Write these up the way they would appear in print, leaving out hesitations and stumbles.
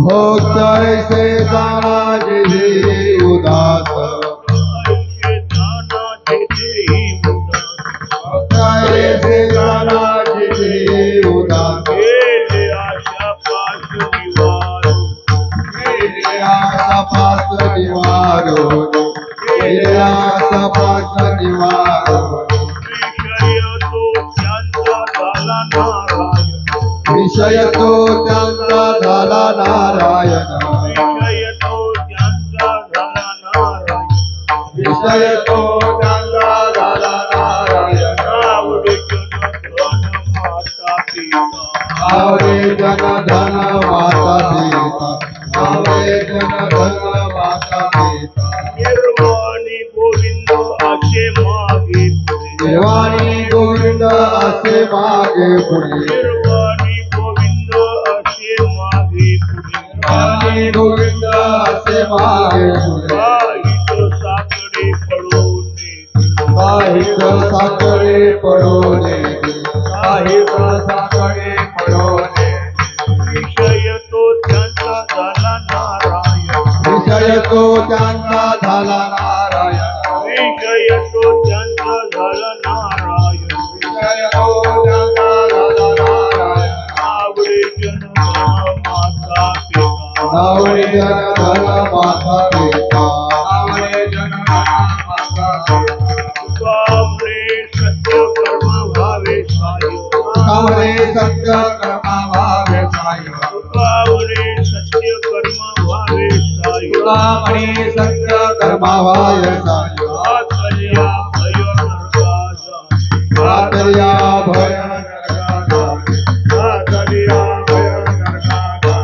भोक्त ऐसे जाना पाश निवारण विषय तो त्यांचा झाला नारायण विषय तो त्यांचा झाला नारायण आवरे जन धन माता सीता आवरे जन धन माता सीता निर्वाणी गोविंद असे मागे देवानी गोविंद असे मागे पुढे निर्वाणी गोविंद असे मागे देवानी गोविंद असे मागे पुढे साकडे पडोने साहित साकडे पडोने विषय तो त्यांचा झाला नारायण विषय तो त्यांचा झाला नारायण विषय तो त्यांचा झाला नारायण विषय तो त्यांचा झाला नारायण आवडे जन माता पिता आवडे जन धन माता पिता आवडे जन धन माता कामरे सत्य कर्म भावे सायो कामरे सत्य कर्मा भावे सायो कामरे सत्य कर्म भावे सायो कामरे सत्य कर्मा भावे सायो आतल्या भय नरकाचा आतल्या भय नरकाचा आतल्या भय नरकाचा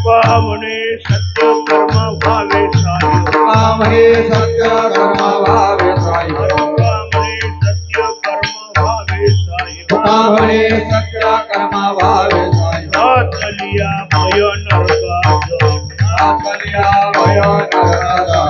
कामरे सत्य कर्म भावे सायो कामरे सत्य कर्मा भावे सायो कामरे सत्य कर्मा भावे सायो आतल्या भय नरकाचा आतल्या भय नरकाचा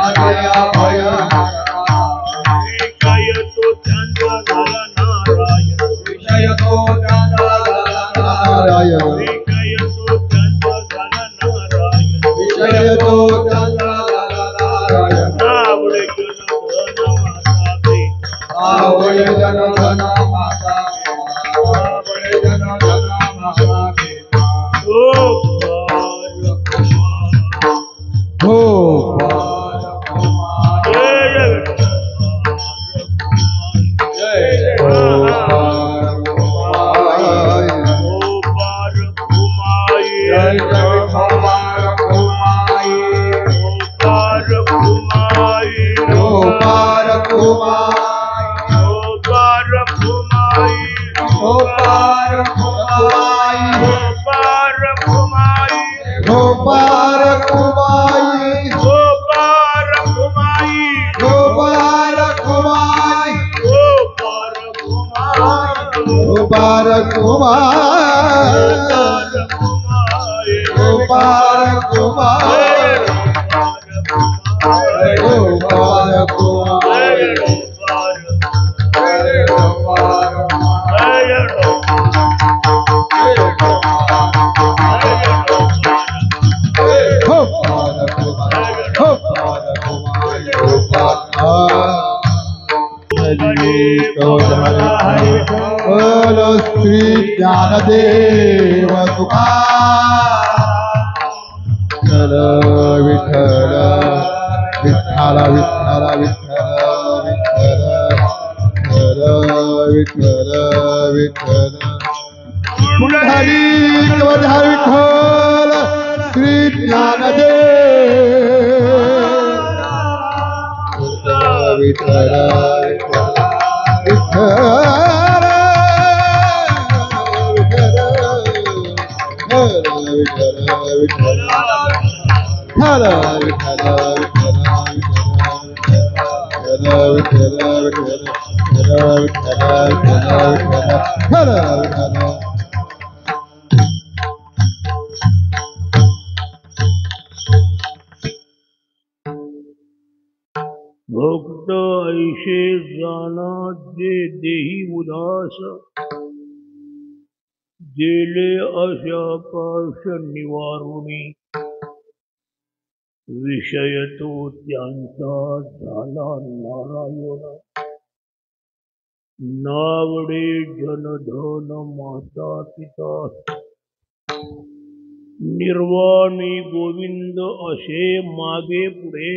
आतल्या भय नरकाचा विषय तो त्यांचा झाला नारायण विषय तो त्यांचा झाला नारायण विषय तो त्यांचा झाला नारायण विषय तो त्यांचा झाला नारायण आवडे जन धन माता पिता आवडे जन धन माता आवडे जन धन माता पिता ओ बालकुमार हो बालकुमार जय जय बालकुमार ओ बालकुमार जय बालकुमार ओ बालकुमार हो बालकुमार ओ बालकुमार हो बालकुमार ओ बालकुमार गोपार कुमाई गोपार कुमाई गोपार कुमाई गोपार कुमार गोपार कुमार गोपार कुमार बोलो श्री ज्ञानदेव तुकाराम विठ्ठल विठ्ठल विठ्ठल विठ्ठल विठ्ठल विठ्ठल पुंडलिक वधार विठ्ठल श्री ज्ञानदेव विठ्ठल भक्त ऐशे जाना जे देही उदास जेले अशा पाश निवारुणी विषय तो त्यांचा झाला नारायण नावडे जनधन माता पिता निर्वाणी गोविंद असे मागे पुढे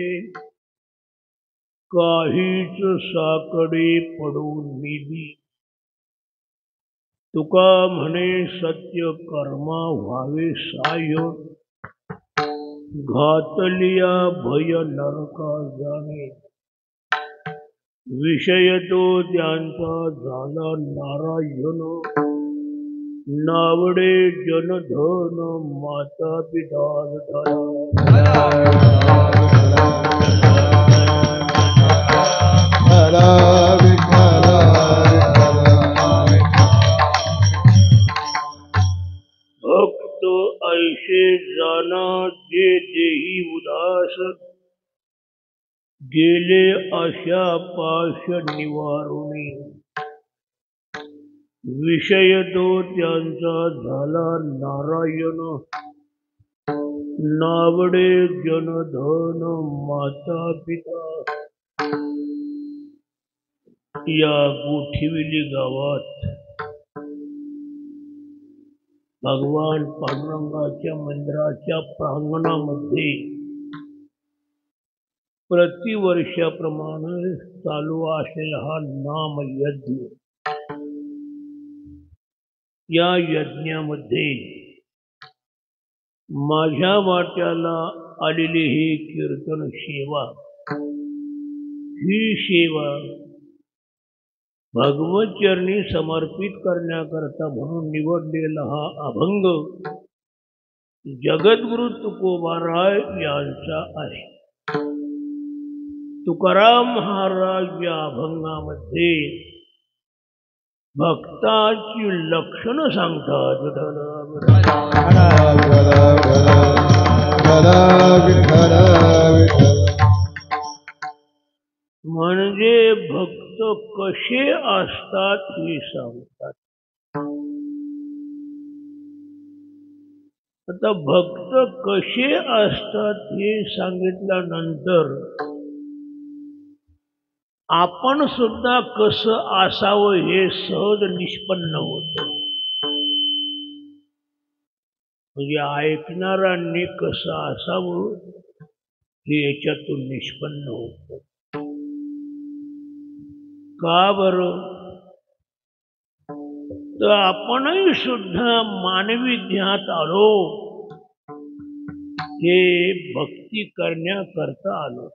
काहीच साकडे पडून निधी. तुका म्हणे सत्य कर्मा व्हावे साह्य. घातलिया भय नरका जाणे. विषय तो त्यांचा झाला नारायण. नावडे जनधन माता पिता भक्त ऐसे जाना जे देही उदास. गेले अशा पाश निवारुणी. विषय तो त्यांचा झाला नारायण. नावडे जनधन माता पिता. या गोठिविली गावात भगवान पांडुरंगाच्या मंदिराच्या प्रांगणामध्ये प्रतिवर्षाप्रमाणे चालू असलेला हा नाम यज्ञ. या यज्ञामध्ये माझ्या वाट्याला आलेली ही कीर्तन सेवा, ही सेवा भगवत चरणी समर्पित करण्याकरता म्हणून निवडलेला हा अभंग जगद्गुरु तुकोबाराय यांचा आहे. तुकाराम महाराज या अभंगामध्ये भक्ताची लक्षणं सांगतात. म्हणजे भक्त कसे असतात हे सांगतात. आता भक्त कसे असतात हे सांगितल्यानंतर आपण सुद्धा कसं असावं हे सहज निष्पन्न होतं. म्हणजे ऐकणाऱ्यांनी कसं असावं हे याच्यातून निष्पन्न होतं. का बरं? तर आपणही सुद्धा मानवी देहात आलो हे भक्ती करण्याकरता आलो.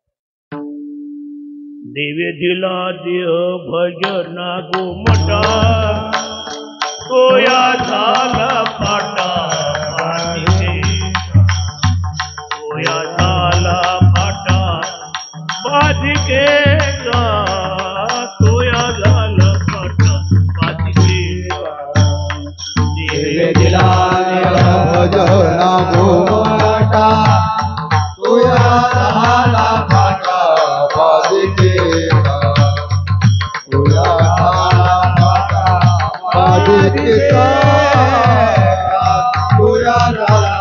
देवे दिला देह भजना गोमटा. तो या झाला पाटा तो या झाला पाटा बाधिकेचा. तो या झाला पाटा बाधिकेचा. देवे दिला भजना गोमटा. तो या झाला पाटा बाधिकेचा. तो या झाला पाटा बाधिकेचा. तो या झाला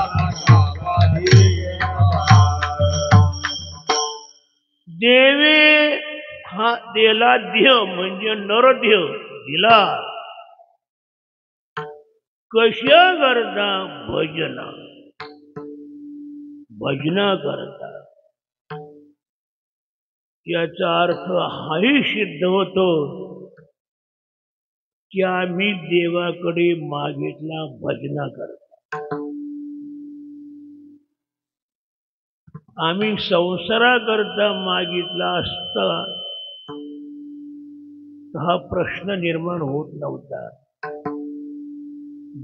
देवे हा दिला देह म्हणजे नरदेह दिला. कशा करता? भजना. भजना करता. याचा अर्थ हाही सिद्ध होतो की आम्ही देवाकडे मागितला भजना करता. आम्ही संसाराकरता मागितला असता हा प्रश्न निर्माण होत नव्हता.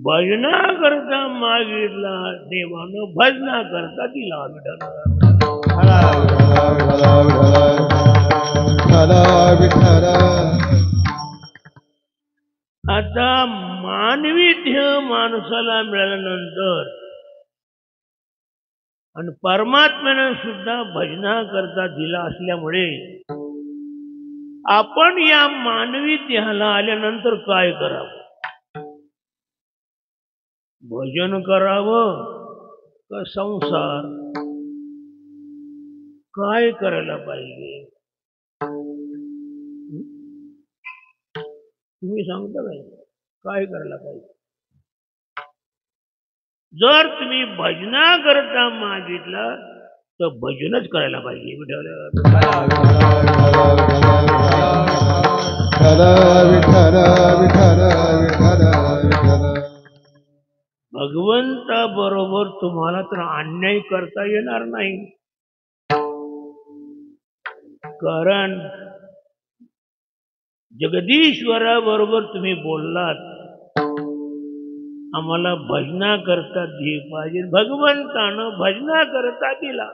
भजना करता मागितला देवानं, भजना करता दिला आता मानवी देह माणसाला मिळाल्यानंतर आणि परमात्म्यानं सुद्धा भजना करता दिला असल्यामुळे आपण या मानवी देहाला आल्यानंतर काय करावं? भजन करावं का संसार? काय करायला पाहिजे? तुम्ही सांगता काय करायला पाहिजे? जर तुम्ही भजना करता मागितला तर भजनच करायला पाहिजे विठ्ठल. भगवंताबरोबर तुम्हाला तर अन्याय करता येणार नाही. कारण जगदीश्वराबरोबर तुम्ही बोललात, आम्हाला भजना करता दिली पाहिजे. भगवंतानं भजना करता दिला.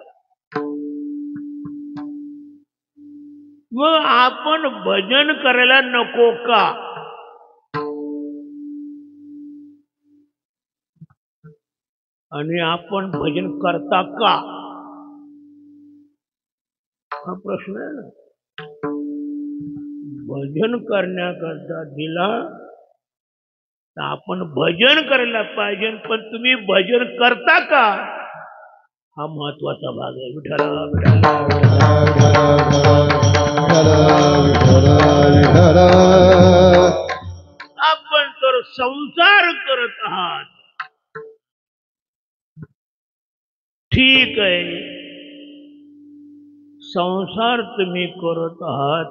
मग आपण भजन करायला नको का? आणि आपण भजन करता का? हा प्रश्न आहे ना. भजन करण्याकरता दिला तर आपण भजन करायला पाहिजे. पण तुम्ही भजन करता का? हा महत्वाचा भाग आहे. आपण तर संसार करत आहात, ठीक आहे. संसार तुम्ही करत आहात,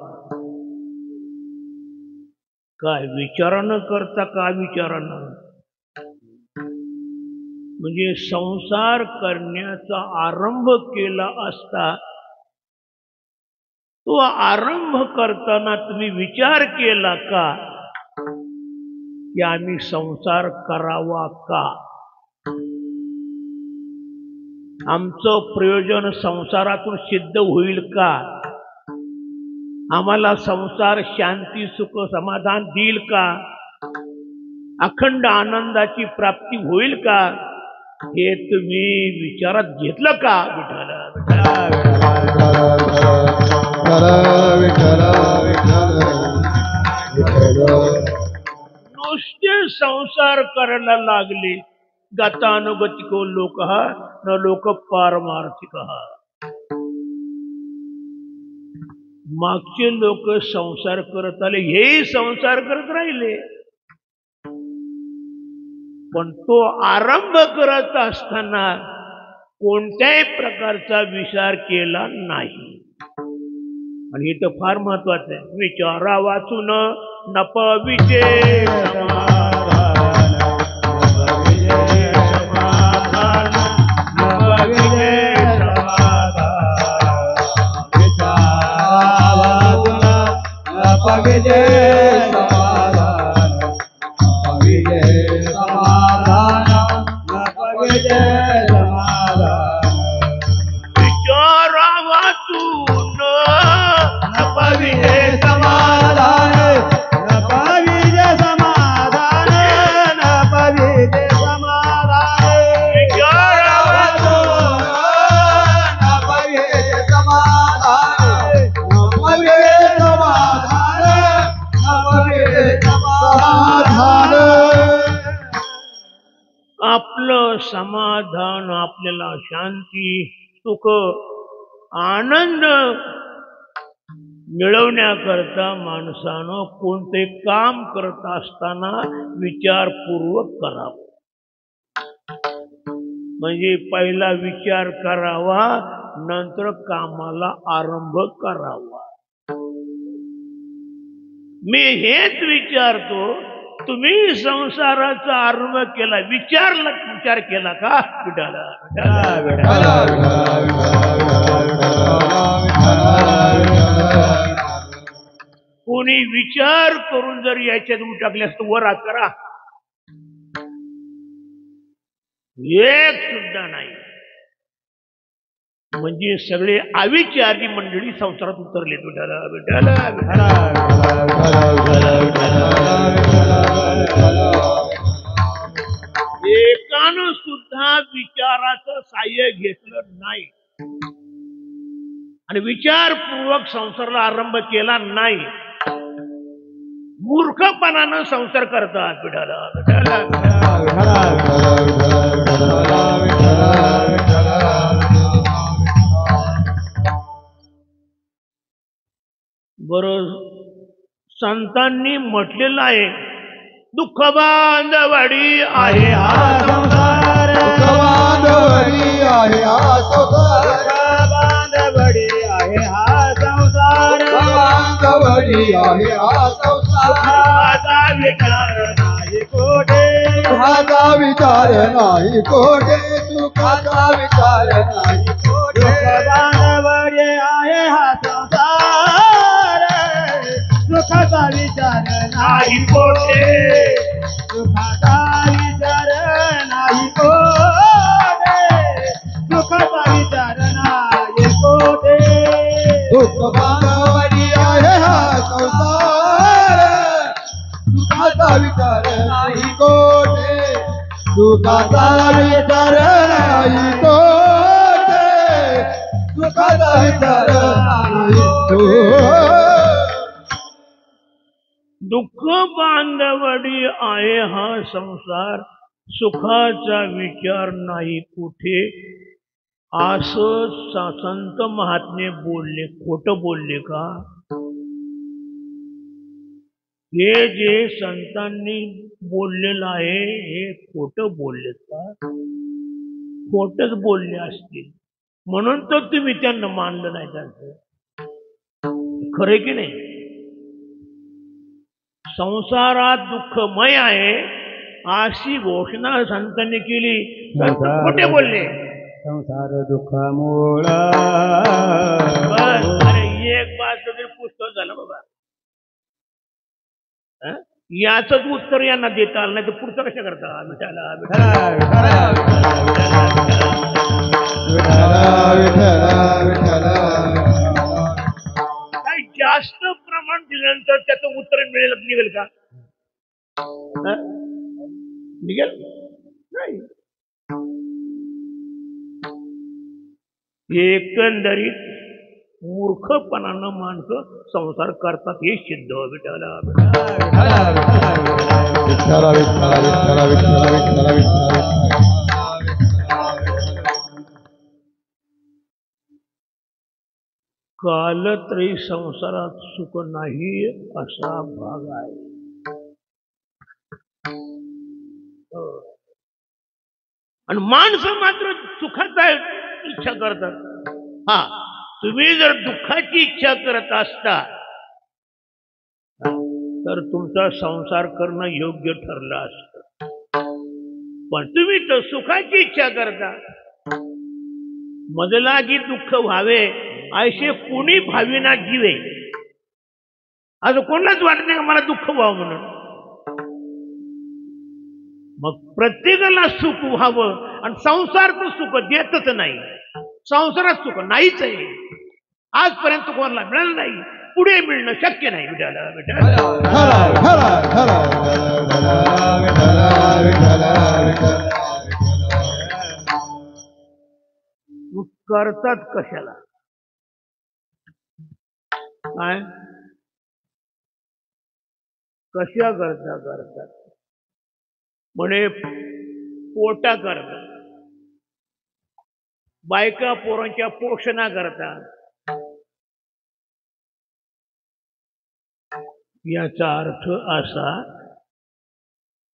काय विचारानं करता का विचारानं? म्हणजे संसार करण्याचा आरंभ केला असता, तो आरंभ करताना तुम्ही विचार केला का की आम्ही संसार करावा का? आमचं प्रयोजन संसारातून सिद्ध होईल का? आम्हाला संसार शांती सुख समाधान देईल का? अखंड आनंदाची प्राप्ती होईल का? हे तुम्ही विचारात घेतलं का? नुसते संसार करायला लागले. गतानुगतिको लोकः न लोक पारमार्थिकः. मागचे लोक संसार करत आले, हेही संसार करत राहिले. पण तो आरंभ करत असताना कोणत्याही प्रकारचा विचार केला नाही. आणि हे तर फार महत्वाचं आहे. विचारा वाचून नप विजय समाधान, नप विजय समाधान, नप विजय समाधान. विचारा वाचून नप विजय समाधान, नप विजय समाधान, नप विजय समाधान. विचारा वाचून नप विजय समाधान, नप विजय समाधान, नप विजय समाधान. विचारा वाचून नप विजय समाधान, नप विजय समाधान, नप विजय समाधान. आपलं समाधान, आपल्याला शांती सुख आनंद मिळवण्याकरता माणसानं कोणते काम करत असताना विचारपूर्वक करावं. म्हणजे पहिला विचार करावा, नंतर कामाला आरंभ करावा. मी हेच विचारतो, तुम्ही संसाराचा आरंभ केला, विचार केला का? कोणी विचार करून जर याच्यात टाकले असतं, वर हात करा. एक सुद्धा नाही. म्हणजे सगळे अविचारी मंडळी संसारात उतरले. एकानं सुद्धा विचाराचं साह्य घेतलं नाही आणि विचारपूर्वक संसाराला आरंभ केला नाही. मूर्खपणानं संसार करतात. बरोबर संतांनी म्हटलेलं आहे, दुःख बांधवडी आहे हा संसार, दुःख बांधवडी आहे हा संसार. बांधवडी आहे हा संसार माझा विचार नाही कोठे सुखाचा विचार नाही कोठे सुखाचा विचार नाही कोठे बांधवडे आहे हा संसार सुखाचा विचार नाही कोठे सुखाचा विचार नाही कोठे सुखाचा विचार नाही कोठे सुख बांधवडी आहे हा संसार सुखाचा विचार नाही कोठे सुखाचा विचार नाही कोठे सुखाचा विचार नाही कोठे दुःख बांधवडी आहे हा संसार सुखाचा विचार नाही कुठे असं संत महात्मे बोलले खोटं बोलले का हे जे संतांनी बोललेलं आहे हे खोटं बोललेत का खोटच बोलले असतील म्हणून तर तुम्ही त्यांना मानलं नाही त्यांचं खरे की नाही संसारात दुःखमय आहे अशी घोषणा संतांनी केली खोटे बोलले संसार दुःखामूळ अरे एक बात तरी पुस्तक झालं बाबा याच उत्तर यांना देता आलं नाही तर पुढचं कशा करता विठाला काही जास्त प्रमाण दिल्यानंतर त्याचं उत्तर मिळेल निघेल का निघेल नाही एकंदरीत मूर्खपणानं माणसं संसार करतात हे सिद्ध विठाला विठ्ठला विठ्ठला विठ्ठला विठ्ठला विठ्ठला विठ्ठला कालत्रयी संसारात सुख नाही असा भाग आहे आणि माणसं मात्र सुखाचा इच्छा करतात हा तुम्ही जर दुःखाची इच्छा करत असता तर तुमचा संसार करणं योग्य ठरलं असतं पण तुम्ही तर सुखाची इच्छा करता मजलागी दुःख व्हावे असे कोणी भाविना जीवे असं कोणालाच वाटत नाही का मला दुःख व्हावं म्हणून मग प्रत्येकाला सुख व्हावं आणि संसारचं सुख देतच नाही संसारात सुख नाहीच आहे आजपर्यंत कोणाला मिळालं नाही पुढे मिळणं शक्य नाही विठाला करतात कशाला काय कशा करतात म्हणे पोटा करतात बायका पोरांच्या पोषणा करतात याचा अर्थ असा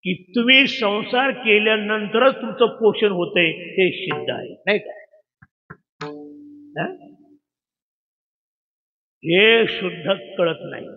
की तुम्ही संसार केल्यानंतरच तुमचं पोषण होतंय हे सिद्ध आहे नाही का हे शुद्ध कळत नाही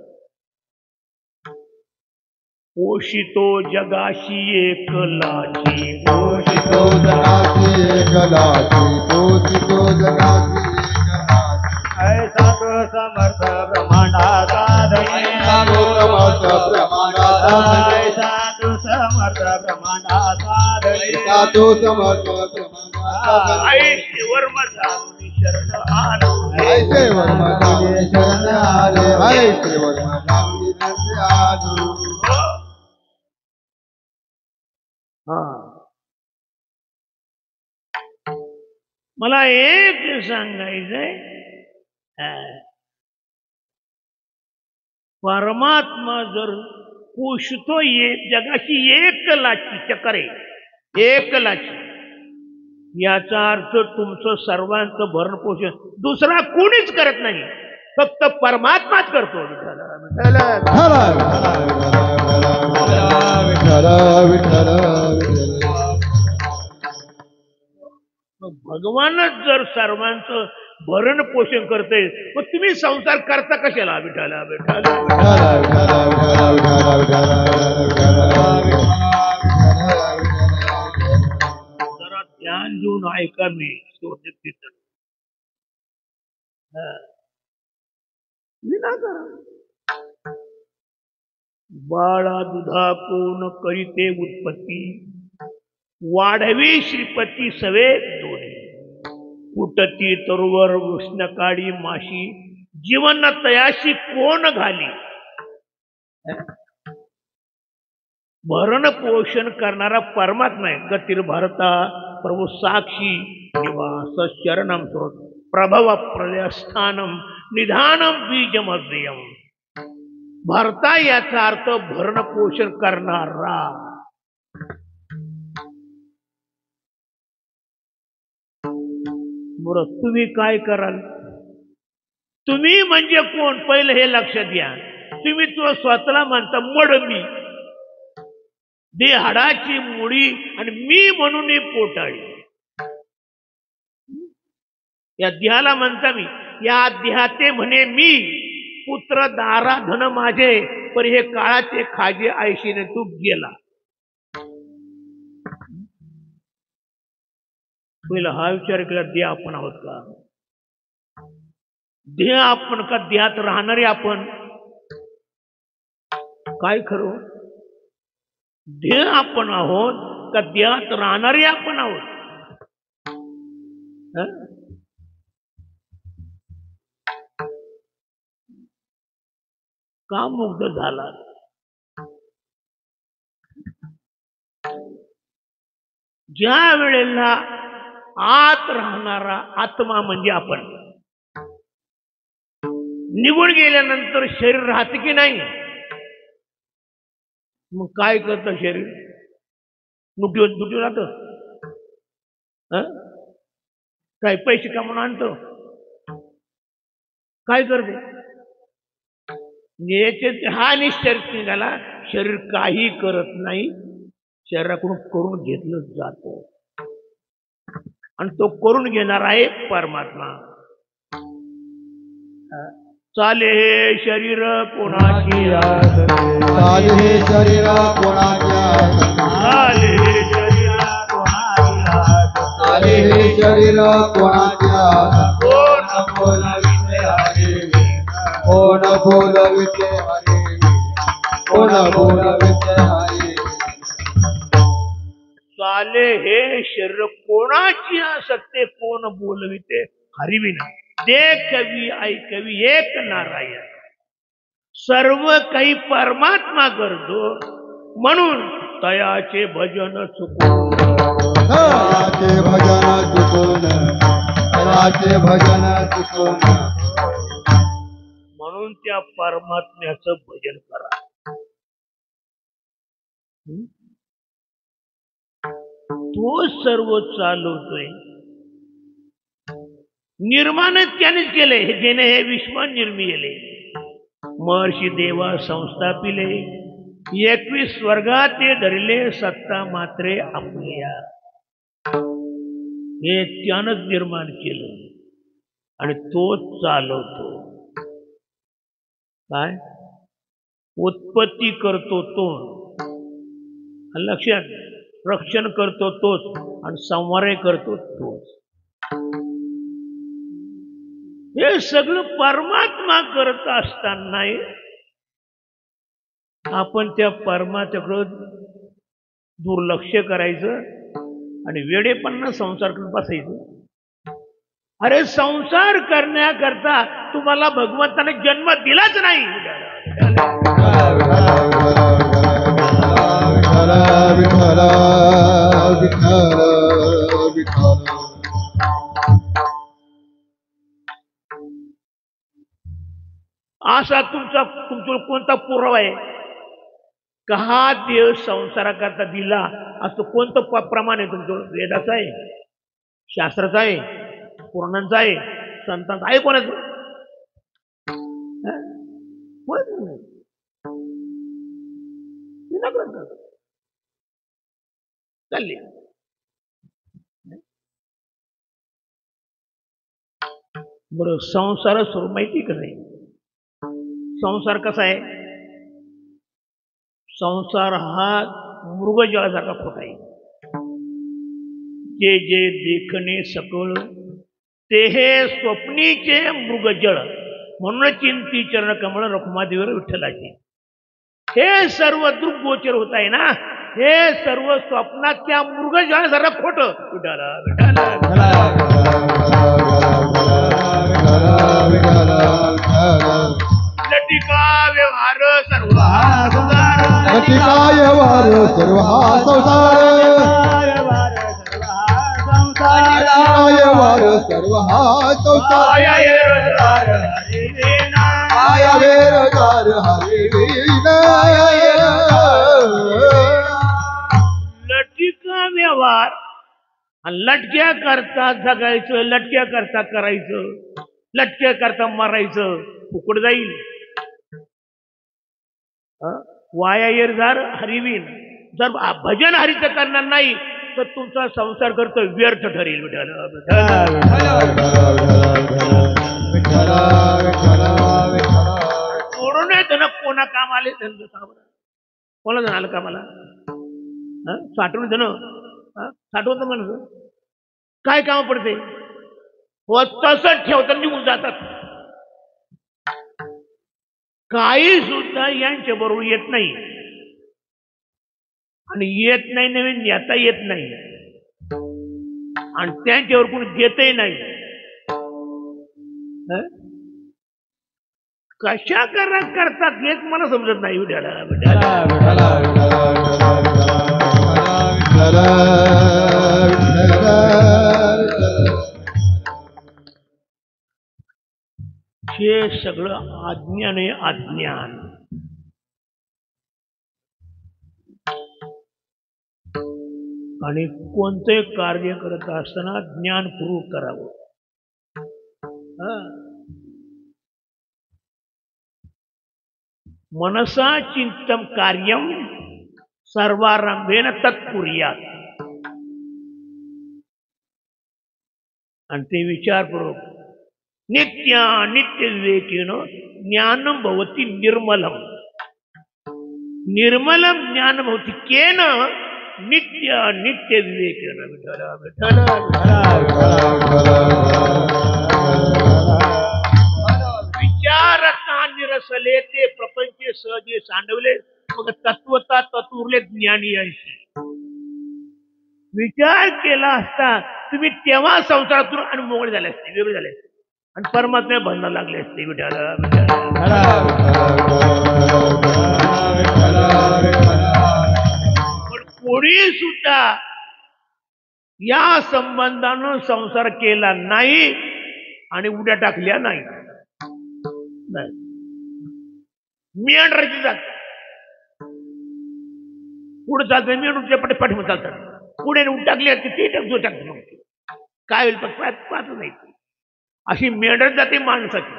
पोषितो जगाशी एकलाची पोषितो जगाची एकलाची पोषितो जगाची एकलाची ऐसा तो समर्थ ब्रह्मांडाचा धनी साधू समर्थ ब्रह्मांडाचा ऐसा तो समर्थ ब्रह्मांडाचा धनी साधू समर्थ ब्रह्मांडाचा ऐशी वर्म जाऊन शरण आलो ऐसे वर्म जाऊन शरण आले ऐसे वर्म जाऊन शरण आलो मला एक सांगायचंय परमात्मा जर पोषतो जगाची एकलाची चक्रे एकलाची याचा अर्थ तुमचं सर्वांचं भरण पोषण दुसरा कोणीच करत नाही फक्त परमात्माच करतो भगवानच जर सर्वांचं भरण पोषण करते, मग तुम्ही संसार करता कशाला? विठाला विठाला विठाला विठाला विठाला विठाला विठाला विठाला. जरा ध्यान देऊन ऐका, मी बाळा दुधा कोण करीते उत्पत्ती, वाढवी श्रीपती सवे दोन्ही. कुटती तरुवर उष्ण काळी माशी, जीवन तयाशी कोण घाली. भरण पोषण करणारा परमात्मा आहे. गतीर भारता प्रभू साक्षी निवास शरणम स्रोत प्रभव प्रलय स्थानम निधानम बीजमद्रियम. भरता याचा अर्थ भरण पोषण करणारा. बरं, तुम्ही काय कराल? तुम्ही म्हणजे कोण? पहिलं हे लक्षात घ्या. तुम्ही तो स्वतःला म्हणता मड मी, दे हाडाची मुडी आणि मी म्हणून पोटाळी. या देहाला म्हणता मी, या देहाते म्हणे मी, पुत्र दारा धन माझे, पर हे काळाचे खाजे आयशीने तू गेला. पहिला हा विचार केला, देह आपण आहोत का? देह आपण का? देहात राहणारे आपण? काय खरं? देह आपण आहोत का देहात राहणारे आपण आहोत? का मुग्ध झाला? ज्या वेळेला आत राहणारा आत्मा म्हणजे आपण निघून गेल्यानंतर शरीर राहते की नाही? मग काय करतं शरीर? दुटी राहत. काय पैसे कमवून आणतो? काय करते? हा निश्चय निघाला, शरीर काही करत नाही, शरीराकडून करून घेतलं जातं. आणि तो करून घेणार आहे परमात्मा. चाले हे शरीर कोणाची? चाले हे शरीर कोणाच्या? चाले हे शरीर कोणाची? चाले हे शरीर कोणाच्या? कोण बोलविते हरी, कोण बोलविते हरी, कोण बोलविते हरी. चाले हे शरीर कोणाची असते, कोण बोलविते हरिविना. देखवी ऐकवी एक नारायण, सर्व काही परमात्मा करतो, म्हणून तयाचे भजन चुकून. तयाचे भजन चुकून, तयाचे भजन चुकून. म्हणून त्या परमात्म्याचं भजन करा. तो सर्व चालवतोय. निर्माण त्यानेच केले, जेने हे विश्व निर्मिले. महर्षी देवा संस्थापिले, 21 स्वर्गात ते धरले, सत्ता मात्रे आपल्या. हे त्यानंच निर्माण केलं आणि तोच चालवतो. काय? उत्पत्ती करतो तो, लक्षात. रक्षण करतो तोच आणि संहार करतो तोच. हे सगळं परमात्मा करत असताना आपण त्या परमात्म्याकडे दुर्लक्ष करायचं आणि वेडेपणा संसार करत बसायचं. अरे संसार करण्याकरता तुम्हाला भगवंताने जन्म दिलाच नाही. असा तुमचा कोणता पुरावा आहे का हा देव संसाराकरता दिला? असं कोणतं प्रमाण आहे तुमचं? वेदाचं आहे, शास्त्राचं आहे, पुराणांचं आहे, संतांचं आहे? कोणाचं? चालले बरं, संसार स्वरूप माहिती का नाही? संसार कसा आहे? संसार हा मृगजळासारखा खोटा आहे. जे जे देखणे सकळ ते हे स्वप्नीचे मृगजळ, म्हणून चिंती चरण कमळ रखुमादेवर विठ्ठलाचे. हे सर्व दृग्गोचर होत आहे ना, हे सर्व स्वप्नाच्या मृगजळासारखं खोटं. विठाला लटिका व्यवहार सर्व हा संसार, लटिका व्यवहार सर्व हा संसार, व्यवहार सर्व हा संसार, माया बेरोजगार हरिवीना. लटिका व्यवहार, लटक्या करता जगायचं, लटक्या करता करायचं, लटक्या करता मारायचं, फुकट जाईल. वाया येरझार हरिवीन. जर भजन हरीचं करणार नाही तर तुमचा संसार खर्च व्यर्थ ठरेल. सोडून ना कोणा काम आले त्यांचं सांग, कोणा जण आलं कामाला? साठवून जण साठवत म्हणत काय काम पडते? व तसंच ठेवतात, निघून जातात. काही सुद्धा यांच्या बरोबर येत नाही, आणि येत नाही नवीन येता येत नाही, आणि त्यांच्यावर कोणी देतही नाही. कशा करतात हेच मला समजत नाही. हे सगळं अज्ञान आहे, अज्ञान. आणि कोणते कार्य करत असताना ज्ञानपूर्वक करावं. मनसा चिंतन कार्यम सर्वारंभेन तत्कुर्यात. आणि ते विचारपूर्वक नित्य विवेकेन ज्ञानम भवती निर्मलम. निर्मलम ज्ञान भवती केन नित्य विवेकेन. विचारता निरसले ते प्रपंच सहजे सांडवले, मग तत्वता तत्वरले ज्ञानी अंशी. विचार केला असता तुम्ही तेव्हा संसारातून आणि मोकळे झाले असते, वेगळे झाले असते, आणि परमात्म्या बंधन लागले असते. पण कोणी सुद्धा या संबंधानं संसार केला नाही आणि उड्या टाकल्या नाही. मियांडराची जात पुढे चालतंय, मियांडूच्या पाठीमध्ये चालतात, पुढे उठ टाकली ते टाकतो टाकतो, काय होईल पाहत नाही. अशी मेंढर जाते माणसाची.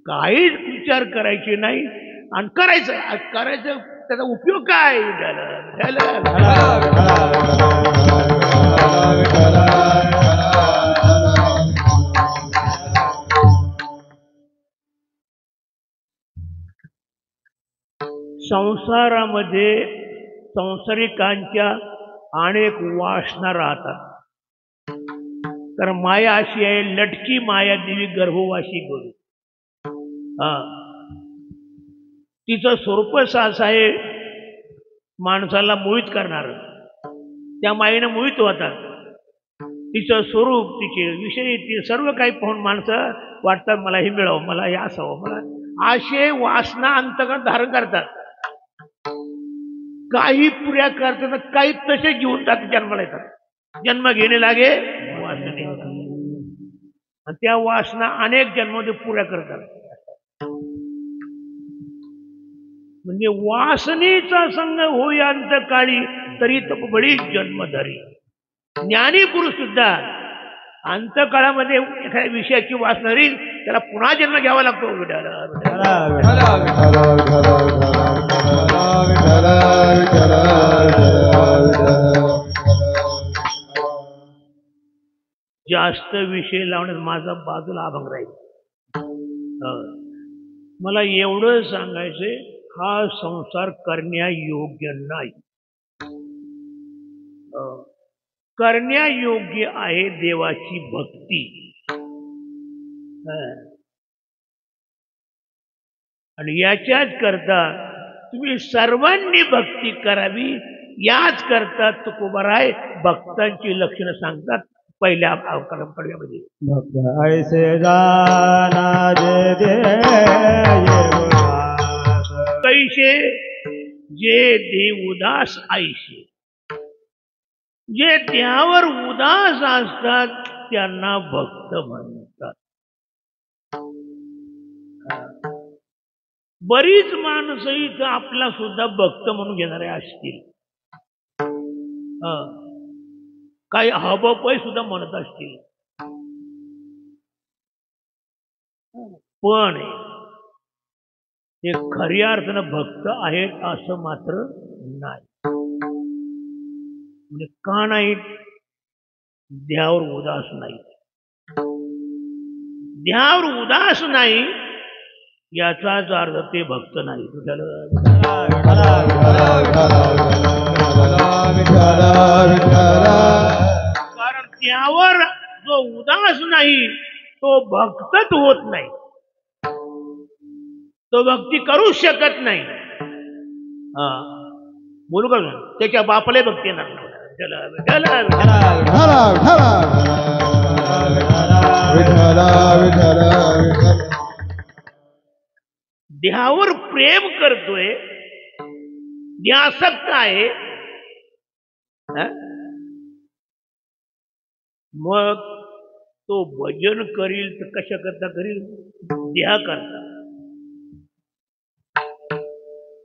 काहीच विचार करायचे नाही, आणि करायचं त्याचा उपयोग काय? संसारामध्ये संसारिकांच्या अनेक वासना राहतात. तर माया अशी आहे, लटकी माया देवी गर्भवासी करू. तिचं स्वरूपच असं आहे, माणसाला मोहित करणार. त्या मायेनं मोहित होतात. तिचं स्वरूप, तिचे विषय, ती सर्व काही पाहून माणसं वाटतात मला हे मिळावं, मला हे असावं, मला असे वासना अंतकरणात धारण करतात. काही पुऱ्या करतात, काही तसे घेऊन जातात, जन्माला येतात. जन्म घेणे लागे वासने, आणि त्या वासना अनेक जन्मामध्ये पुऱ्या करतात. म्हणजे वासनेचा संग होई अंतकाळी, तरी तपबळी जन्मधरी. ज्ञानी पुरुष सुद्धा अंतकाळामध्ये एखाद्या विषयाची वासना राहील, त्याला पुन्हा जन्म घ्यावा लागतो. जास्त विषय लावण्यात माझा बाजूला अभंग राहील. मला एवढं सांगायचंय, हा संसार करण्यायोग्य नाही. करण्यायोग्य आहे देवाची भक्ती. आणि याच्याच करता तुम्ही सर्वांनी भक्ती करावी. याच करता तुकोबाराय भक्तांची लक्षणं सांगतात पहिल्या कडव्यामध्ये. भक्त ऐसे जाना जे दे कैसे जे देव उदास ऐसे. जे देवावर उदास असतात त्यांना भक्त म्हणतात. बरीच माणसं इथं आपला सुद्धा भक्त म्हणून घेणारे असतील. काही हबपय सुद्धा म्हणत असतील. पण हे खऱ्या अर्थानं भक्त आहेत असं मात्र नाही. म्हणजे का नाही? देवावर उदास नाही. देवावर उदास नाही याचाच अर्थ ते भक्त नाही. कारण त्यावर जो उदास नाही तो भक्तच होत नाही. तो भक्ती करू शकत नाही. बोलू का? त्याच्या बापाला भक्ती येणार नाही. देहावर प्रेम करतोय, ध्यासक्त आहे, मग तो भजन करील तर कशा करता करील? देहा करता.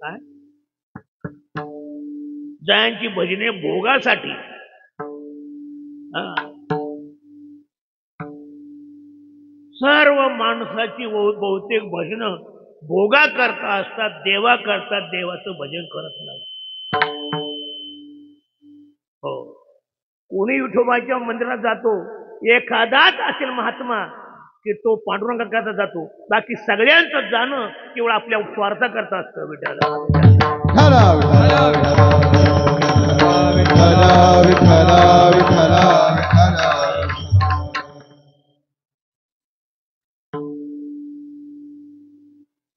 काय जयांची भजने भोगासाठी, सर्व माणसाची बहुतेक भजन भोगा करता असतात, देवा करतात, देवाचं भजन करत नाही. हो, कोणी विठोबाच्या मंदिरात जातो, एखादाच असेल महात्मा की तो पांडुरंगाकरता जातो. बाकी सगळ्यांचं जाणं केवळ आपल्या स्वार्था करता असतं.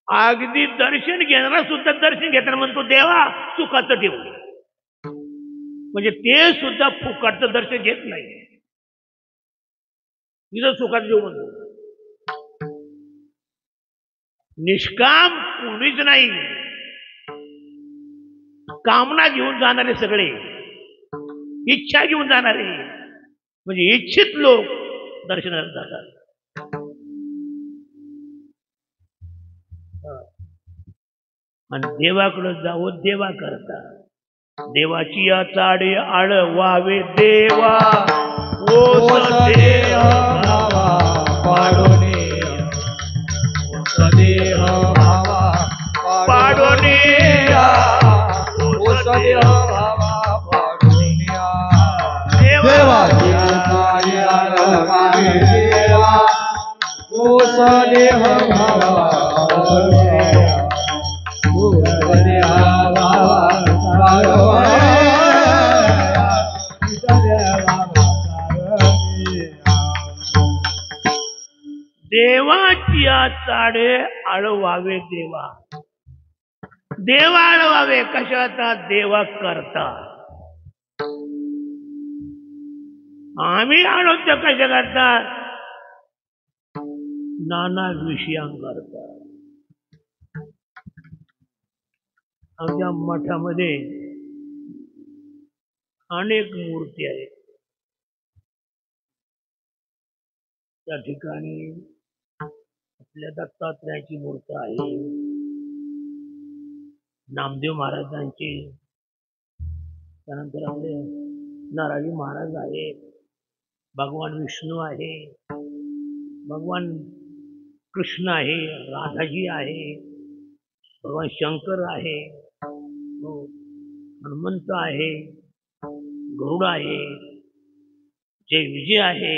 अगदी दर्शन घेणारा सुद्धा दर्शन घेताना म्हणतो देवा सुखाचं ठेव. म्हणजे ते सुद्धा फुकटचं दर्शन घेत नाही. तिथं सुखाचं ठेव म्हणतो. निष्काम कोणीच नाही. कामना घेऊन जाणारे सगळे, इच्छा घेऊन जाणारे, म्हणजे इच्छित लोक दर्शनाला जातात. आणि देवाकडे जावं देवा करता. देवाची या चाडे आळवावे देवा ओ देह भावा पाडोने, देह भावा पाडोने देह भावा पाडोनिया. देवाची चाडे आळवावे देवा ओ देह भावा देवाची चाडे आळवावे देवा. देवा आळवावे कशाचा? देवा करता. आम्ही आळवतो कशा करता? नाना विषयांकरता. आमच्या मठामध्ये अनेक मूर्ती आहेत. त्या ठिकाणी आपल्या दत्तात्रयाची मूर्ती आहे, नामदेव महाराजांची, त्यानंतर आपले नारायणी महाराज आहे, भगवान विष्णू आहे, भगवान कृष्ण आहे, राधाजी आहे, भगवान शंकर आहे, हनुमंत आहे, गरुड आहे, जय विजय आहे,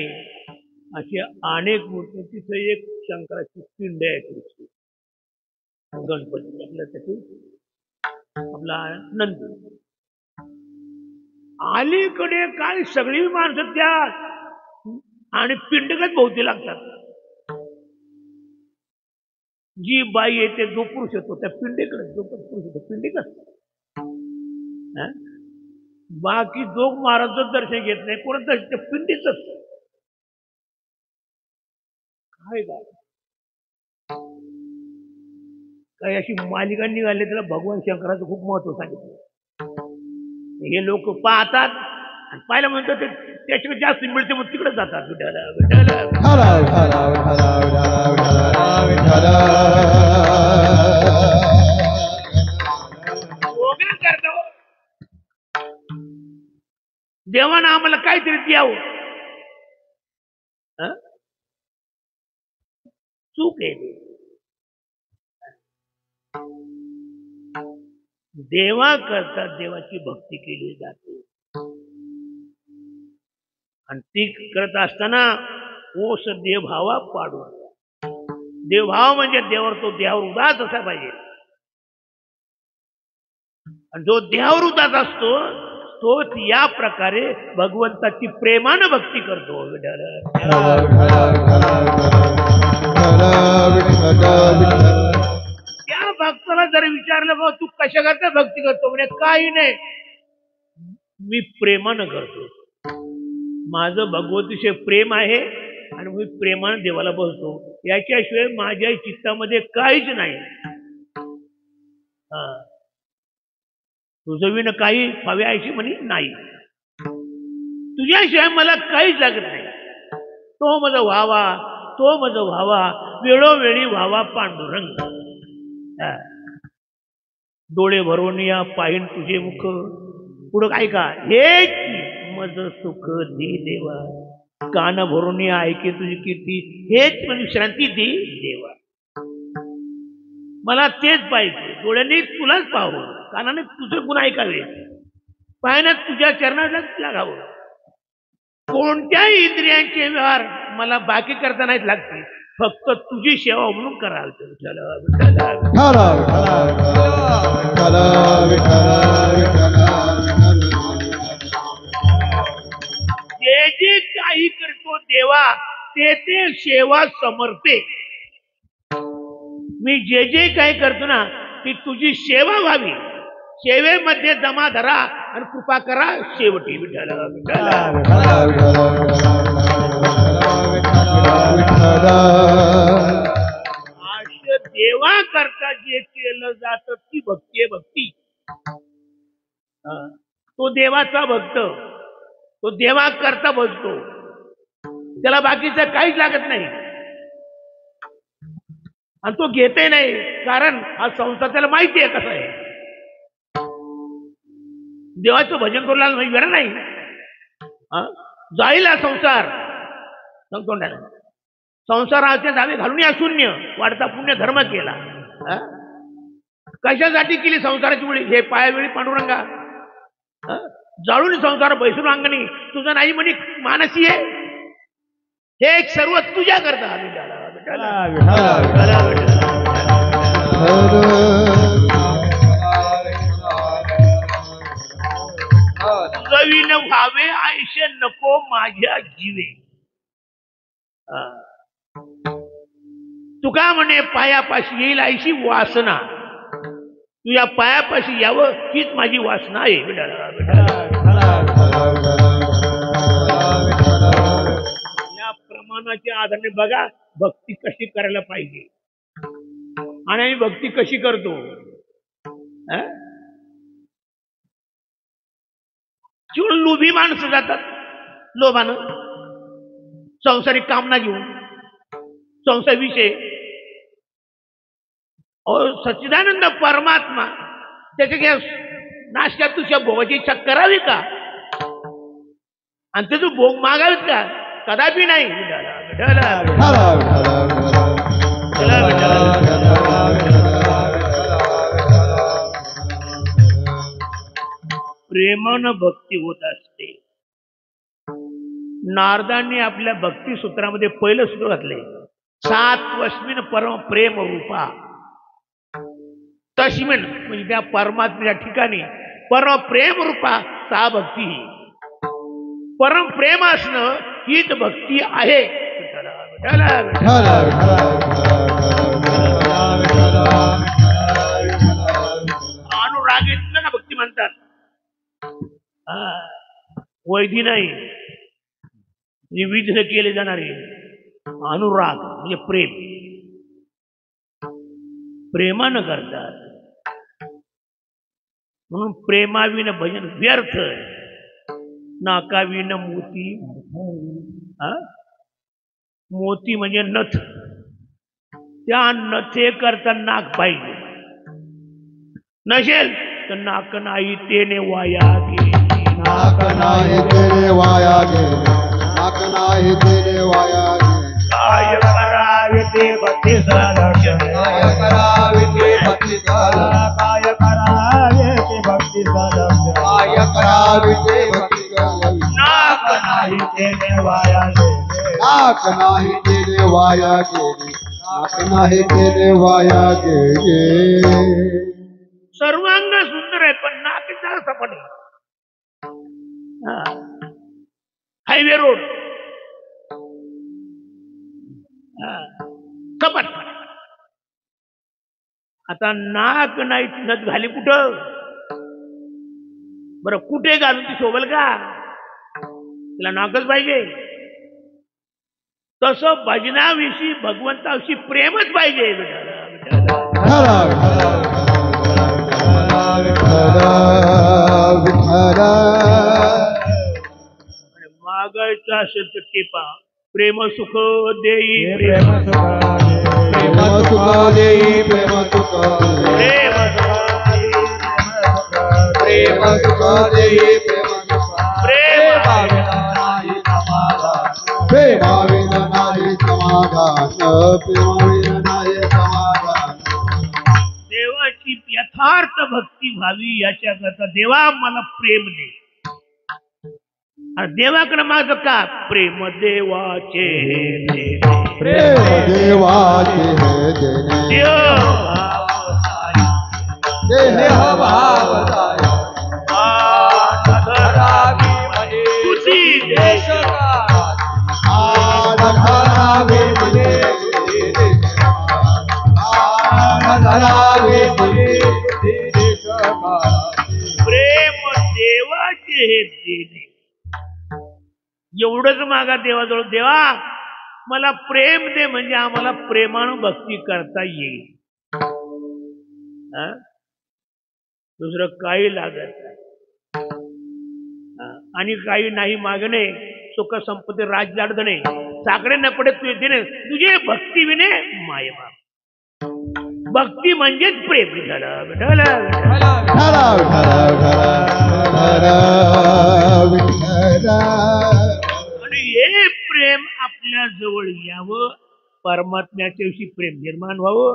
अशी अनेक मूर्ती. तिथे एक शंकराची पिंड आहे तुमची गणपती आपल्या त्याची आपला नंदी. अलीकडे काय सगळी माणसं त्या आणि पिंडगत भोवती लागतात. जी बाई येते जो पुरुष येतो त्या पिंडेकडे, जो पुरुष येतो पिंडेकडे. बाकी जोग महाराजचं दर्शन घेत नाही कोणाचं, त्या पिंडीच काय काही अशी मालिका निघाली त्याला भगवान शंकराचं खूप महत्व सांगितलं. हे लोक पाहतात आणि पाहिलं म्हणतात त्याच्याकडे जास्त मिळते मग तिकडे जातात. विठाला विठाला करतो. देवानं आम्हाला काहीतरी द्यावं. चूक आहे. देवा करता देवाची भक्ती केली जाते आणि ती करत असताना ओस देवभावा पाडू. देवभाव म्हणजे देवावर तो देवावर उदास असा पाहिजे. आणि जो देवावर उदास असतो तो या प्रकारे भगवंताची प्रेमानं भक्ती करतो. त्या भक्ताला जर विचारलं बाबा तू कशा करता भक्ती करतो, म्हणजे काही नाही मी प्रेमानं करतो. माझं भगवतीशी प्रेम आहे आणि मी प्रेमानं देवाला बोलतो. याच्याशिवाय माझ्या चित्तामध्ये काहीच नाही. तुझं विण काही हवे आयशी म्हणे नाही. तुझ्याशिवाय मला काहीच लागत नाही. तो माझा व्हावा, तो माझा व्हावा, वेळोवेळी व्हावा पांडुरंग. डोळे भरून या पाहिन तुझे मुख. पुढं काय का हेच मज सुख दे देवा. कान भरून या ऐके तुझी कीर्ती. हेच म्हणजे विश्रांती दे देवा. मला तेच पाहिजे. डोळ्यांनी तुलाच पाहावं, कानाने तुझं गुण ऐकावे, पायानं तुझ्या चरणालाच लागावं. कोणत्याही इंद्रियांचे व्यवहार मला बाकी करता नाहीत लागते. फक्त तुझी सेवा म्हणून कराल. जे जे काही करतो देवा ते ते सेवा समर्पे. मी जे जे काही करतो ना ती तुझी सेवा व्हावी. सेवेमध्ये जमा धरा आणि कृपा करा शेवटी. अशा देवा करता जे केलं जात ती भक्ती आहे. भक्ती तो देवाचा भक्त, तो देवा करता भजतो. त्याला बाकीचं काहीच लागत नाही आणि तो घेते नाही. कारण हा संसार त्याला माहिती आहे कसा आहे. देवाचं भजन करू लागलं वेळ नाही. जाईल हा संसार. सांगतो ना संसाराचे दावे घालून या शून्य वाढता पुण्य धर्म केला. कशासाठी केली संसाराची वेळी? हे पायावेळी पांडुरंगा जाळून संसार बैसून अंगणी. तुझं नाही म्हणे मानसी आहे. हे एक सर्व तुझ्या करता. तुझविन व्हावे आयुष्य नको माझ्या जीवे. तुका म्हणे पायापाशी येईल आईशी वासना. तुझ्या पायापाशी यावं हीच माझी वासना आहे. या प्रमाणाच्या आधारे बघा भक्ती कशी करायला पाहिजे आणि आम्ही भक्ती कशी करतो. किंवा लोभी माणसं जातात लोभानं संसारिक कामना घेऊन संसार विषय. सच्चिदानंद परमात्मा त्याच्या नाशकात तुझ्या भोगाची इच्छा करावी का आणि त्याचं भोग मागावेत का? कदापि नाही. प्रेमानं भक्ती होत असते. नारदांनी आपल्या भक्ती सूत्रामध्ये पहिलं सूत्र घातले, सात वस्मिन परम प्रेम रूपा. तस्मिन म्हणजे त्या परमात्म्याच्या ठिकाणी परम प्रेम रूपा सा भक्ती. परम प्रेम असणं हीच भक्ती आहे. अनुरागीतलं ना भक्ती म्हणतात. वैधी नाही, विविध केले जाणारे अनुराग म्हणजे प्रेम, प्रेमानं करतात. म्हणून प्रेमाविन भजन व्यर्थ, नाकाविन मोती. मोती म्हणजे नथ, त्या नथे करता नाक पाहिजे. नसेल तर नाक नाही तेने वाया गेली. नाक नाही तेरे वाया गेले, नाक नाही तेरे वाया गेले. काय करावे ते भक्तीचा लक्षण, काय करावे ते भक्तीचा लक्षण, काय करावे ते भक्तीचा लक्षण, काय करावे ते भक्तीचा लक्षण. नाक नाही तेने वाया गेले, नाक नाही तेरे वाया गेले, नाक नाही तेरे वाया गेले. सर्वांग सुंदर आहे पण नाक सपाट आहे. हायवे रोड सपाट. आता नाक नाही नथ घाली कुठं? बरं कुठे घालून ती शोभल का? तिला नाकच पाहिजे. तसं भजनाविषयी भगवंताविषयी प्रेमच पाहिजे. मागायचं असेल तर टिपा प्रेम सुख देई, प्रेम सुख प्रेम सुख देई, प्रेम सुख प्रेम प्रेम सुख देई, प्रेम सुख प्रेम प्रेमाविन नाही समाधान, प्रेमाविन नाही समाधान. देवाची यथार्थ भक्ती व्हावी याच्याकरता देवा मला प्रेम दे. आणि देवाकडे माझं का? प्रेम देवाचे प्रेम देवाचे हे देणे, देह भाव तुझी प्रेम देवाचे हे देणे. एवढंच मागा देवाजवळ, देवा मला प्रेम दे म्हणजे आम्हाला प्रेमानं भक्ती करता येईल. दुसरं काही लागत नाही. आणि काही नाही मागणे, सुख संपत्ती राज लाडणे, साकडे न पडे तुझे देणे, तुझे भक्ती विने मायमा. भक्ती म्हणजेच प्रेम. आणि हे प्रेम आपल्या जवळ यावं, परमात्म्याच्या विषयी प्रेम निर्माण व्हावं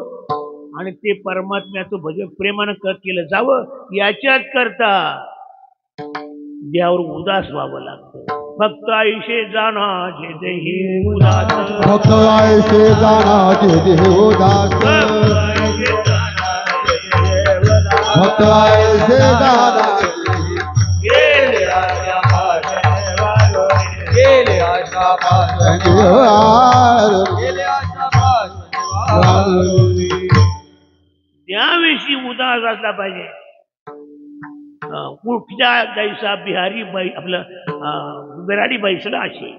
आणि ते परमात्म्याचं भजन प्रेमानं केलं जावं. याच्यात करता देवावर उदास व्हावं लागतं. फक्त आयुष्य जाना जे देही उदास, भक्त आयसे जाना जे देह उदास, भक्त आयसे जाना गेले आशा त्याविषयी उदास असला पाहिजे. कुठच्या जैसा बिहारी बाई आपलं बिराडी बैसला असे.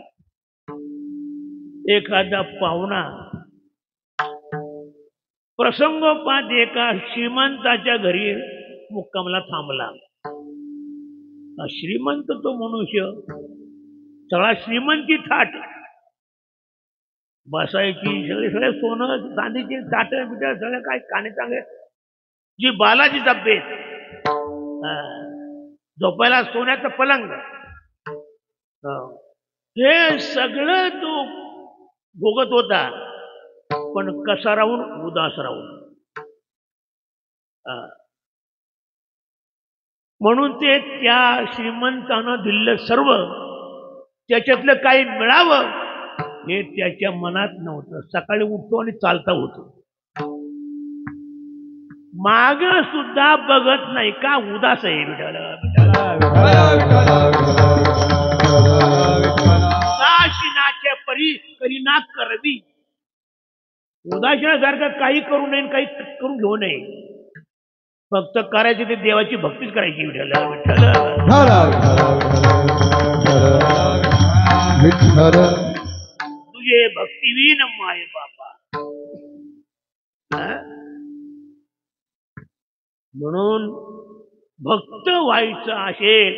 एखादा पाहुणा प्रसंगोपात एका श्रीमंताच्या घरी मुक्कामला थांबला. श्रीमंत तो मनुष्य, सगळा श्रीमंती थाट, बसायची सगळे सोनं चांदीची ताट बिट सगळं काय काने चांगले, जी बालाजी तब्येत, झोपायला सोन्याचं पलंग, हे सगळं तो भोगत होता. पण कसा राहून? उदास राहून. म्हणून ते त्या श्रीमंतानं दिलेलं सर्व त्याच्यातलं काही मिळावं हे त्याच्या मनात नव्हतं. सकाळी उठतो आणि चालता होतो. माग सुद्धा बघत नाही का उदास आहे उदासीनाच्या परी करीना करवी. उदासीनासारखं काही करू नये काही करून घेऊ नये. फक्त करायची ते देवाची भक्तीच करायची. तुझे भक्तिवीन माय बापा. म्हणून भक्त व्हायचं असेल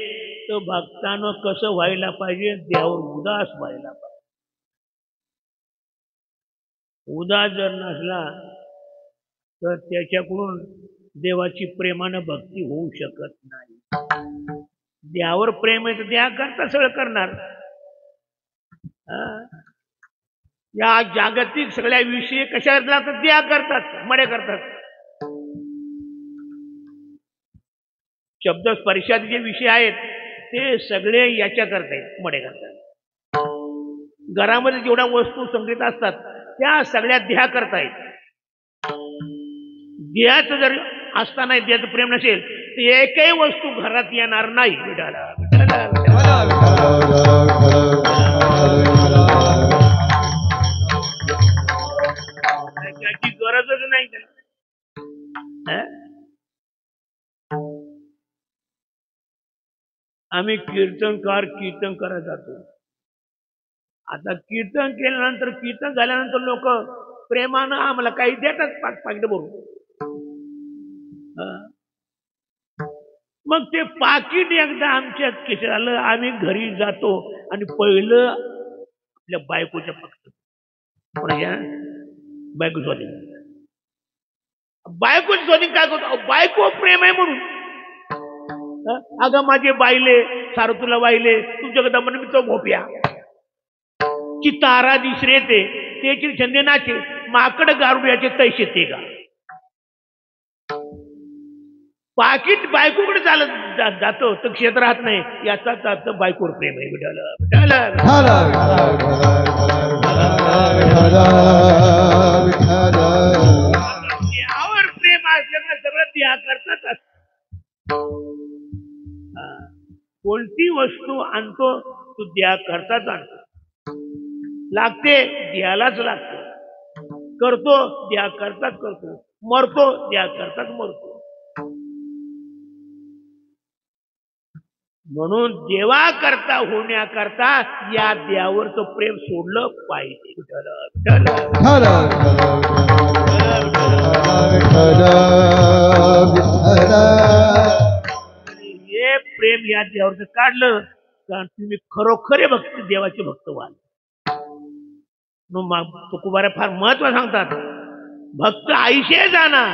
तर भक्तानं कसं व्हायला पाहिजे? देवावर उदास व्हायला पाहिजे. उदास जर नसला तर त्याच्याकडून देवाची प्रेमानं भक्ती होऊ शकत नाही. देवावर प्रेम आहे तर देवा करता सगळं करणार. या जागतिक सगळ्या विषय कशा लागतात? देवा करतात, मडे करतात. शब्द स्पर्शाचे जे विषय आहेत ते सगळे याच्या करतायत, मडे करतात. घरामध्ये जेवढ्या वस्तू संग्रहित असतात त्या सगळ्या देहा करतायत. देहाचं जर असताना देहाचं प्रेम नसेल तर एकही वस्तू घरात येणार नाही. त्याची गरजच नाही त्याला. आम्ही कीर्तनकार कीर्तन करत जातो. आता कीर्तन केल्यानंतर कीर्तन झाल्यानंतर लोक प्रेमानं आम्हाला काही देतात पाकिट भरून. मग ते पाकिट एकदा आमच्या खिशात आलं, आम्ही घरी जातो आणि पहिलं आपल्या बायकोच्या पक्षात बायको स्वाधीन. बायको स्वाधीन काय करतो? बायको प्रेम आहे म्हणून. अगं माझे बाईले सार तुला वाहिले तुमच्याकडे म्हणून मी तो भोप्या चितारा दिसरे ते त्याची छंदे नाचे माकड गारुड्याचे तैसे ते गा. पाकिट बायकोकडे चालत जातो तर क्षेत्र राहत नाही. याचाच अर्थ बायकोवर प्रेम आहे. यावर प्रेम असल्यानं सगळं त्या करतात. कोणती वस्तू आणतो तू द्या करताच आणतो. लागते द्यालाच लागतं. करतो द्या करताच करतो. मरतो द्या करताच मरतो. म्हणून देवा करता होण्याकरता या देवावरचं प्रेम सोडलं पाहिजे. हे प्रेम या देवावरचं काढलं कारण तुम्ही खरोखरे भक्त देवाचे भक्त व्हाल. तुकोबारा फार महत्व सांगतात. भक्त आईशे जाना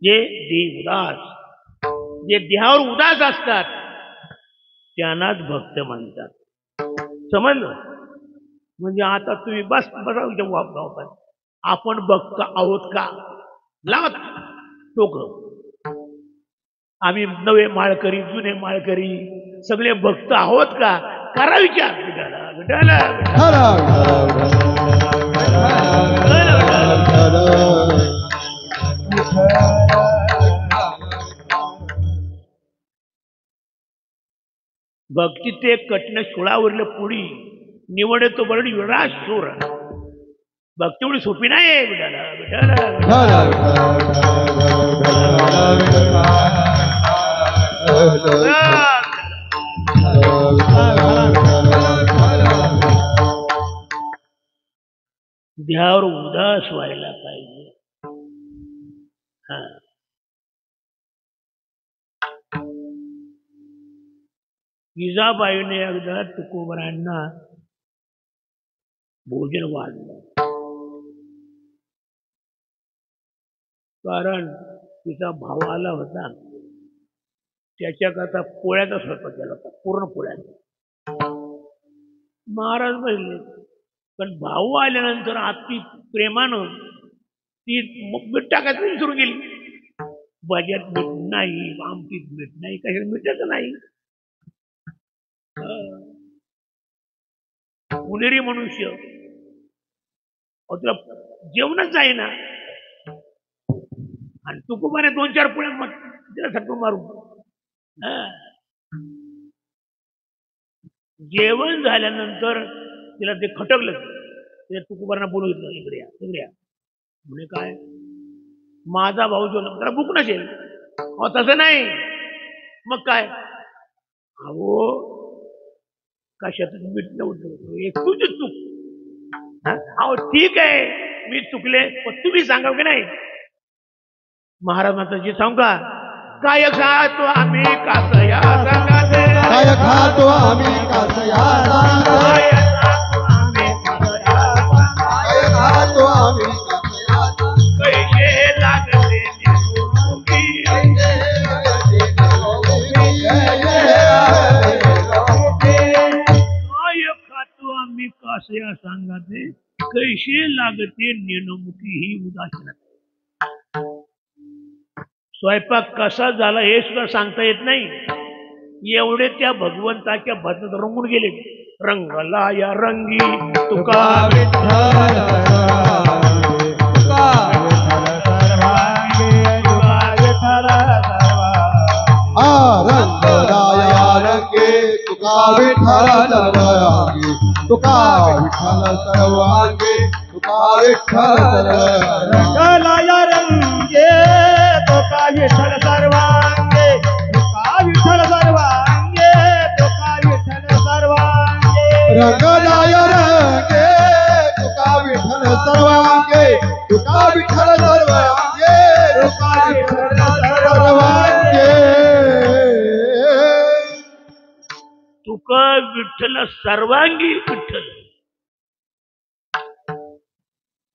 जे देव उदास, जे देहावर उदास असतात त्यांनाच भक्त म्हणतात. समजलं? म्हणजे आता तुम्ही बस बसा, आपण भक्त आहोत का? लावत टोक. आम्ही नवे माळकरी जुने माळकरी सगळे भक्त आहोत का? करा विचार. भक्ती ते कटणं सुळावरलं पुढी निवड तो बरडी विराज सूर. भक्ती एवढी सोपी नाही. देहावर उदास व्हायला पाहिजे. जिजाबाईने एकदा तुकोबरांना भोजन वाढलं. कारण तिचा भाव आला होता. त्याच्याकरता पोळ्याचा स्वयंपाक केला होता, पूर्ण पोळ्याचा. महाराज बसले पण भाऊ आल्यानंतर अति प्रेमानं ती मीठ टाकायचं विसरून गेली. भाज्यात मीठ नाही, आमटीत मीठ नाही, कशात मीठच नाही. पुणेरी मनुष्य तुला जेवणच जाईना आणि तुकोबाने 2-4 पुढे मग तिला सटकून मारू. जेवण झाल्यानंतर तिला ते खटकलं. ते तुकोबांना बोलवलं, इकडे या इकडे या. म्हणे काय, माझा भाऊ जेवण त्याला भूक नसेल. तसं नाही. मग काय, अहो कशात मीठ नव्हतं, एक तुझी चूक. अहो ठीक आहे मी चुकले, पण तुम्ही सांगा की नाही. महाराज म्हणतात जे सांगू का, काय खातो आम्ही कासया सांगाते, काय खातो आम्ही कासया सांगाते, काय खातो आम्ही कासया सांगाते, काय खातो आम्ही कासया सांगाते, पैसे लागते निरोगी, पैसे लागते निरोगी, काय खातो आम्ही कासया सांगाते, कैसे लागते नेणमुखी ही उदासीनता. स्वयंपाक कसा झाला हे सुद्धा सांगता येत नाही. एवढे त्या भगवंताच्या भजनात रंगून गेले. रंगला या रंगी तुका विठ्ठल तुका विठ्ठल सर्वांगी, तुका विठ्ठल सर्वांगी, रंगराया रंगे तुका विठ्ठल सर्वांगी, तुका विठ्ठल सर्वांगी, तुका विठ्ठल सर्वांगी, रंगलाया रंगे तुका विठ्ठल सर्वांगे, तुका विठ्ठल सर्वांगे, तुका विठ्ठल सर्वांगे, रंगराया रंगे तुका विठ्ठल सर्वांगी, तुका विठ्ठल सर्वांगी, तुका विठ्ठल सर्वांगी, तुका विठ्ठल सर्वांगी. विठ्ठल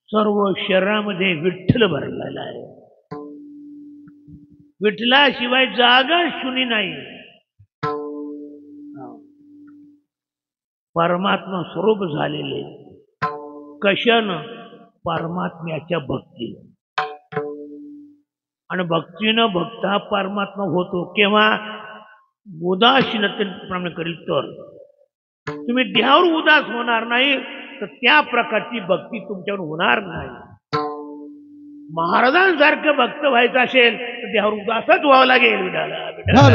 सर्व शरीरामध्ये विठ्ठल भरलेला आहे. विठ्ठलाशिवाय जागा शुनी नाही. परमात्मा स्वरूप झालेले कशानं, परमात्म्याच्या भक्तीनं. आणि भक्तीनं भक्ता परमात्मा होतो केव्हा, उदासीनतेप्रमाणे करील तर. तुम्ही देहावर उदास होणार नाही तर त्या प्रकारची भक्ती तुमच्यावर होणार नाही. महाराजांसारखं भक्त व्हायचं असेल तर देहावर उदासच व्हावं लागेल. विठ्ठल विठ्ठल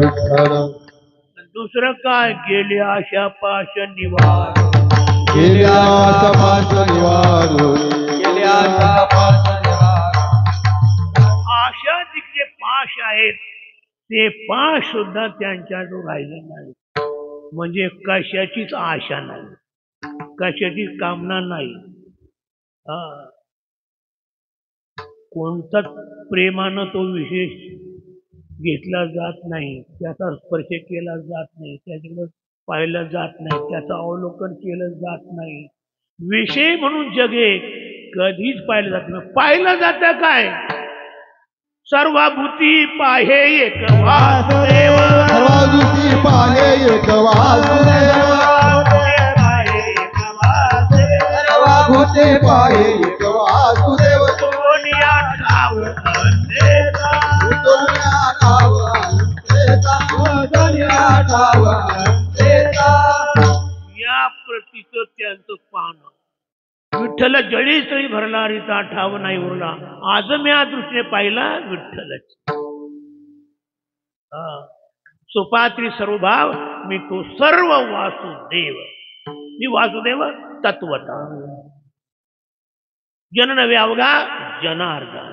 विठ्ठल. दुसरं काय, गेले आशा पाश निवार, गेल्या तपास निवारून, गेल्या तपास निवारून, आशा जे पाश आहेत ते पाश सुद्धा त्यांच्याजवळ राहिलं नाही. म्हणजे कशाचीच आशा नाही, कशाची कामना नाही. कोणताच प्रेमानं तो विशेष घेतला जात नाही, त्याचा स्पर्श केला जात नाही, त्याच्याकडे पाहिलं जात नाही, त्याचं अवलोकन केलं जात नाही. विषय म्हणून जगे कधीच पाहिलं जात नाही. पाहिलं जातं काय, सर्वभूती पाहे एक वासुदेव, सर्वभूती पाहे एक वासुदेव, सर्वभूती पाहे एक वासुदेव, सोनिया ठाव अंधेरा, दुनिया ठाव अंधेरा, दुनिया ठाव अंधेरा. या प्रतीचं त्यांचं पाहणं. विठ्ठल जळी सळी भरणारी ता ठाव नाही उरला, आज मी या दृष्टीने पाहिला विठ्ठलच. सुपात्री सर्वभाव मी तो सर्व वासुदेव. मी वासुदेव तत्वता. जन नव्हे अवघा जनार्दन.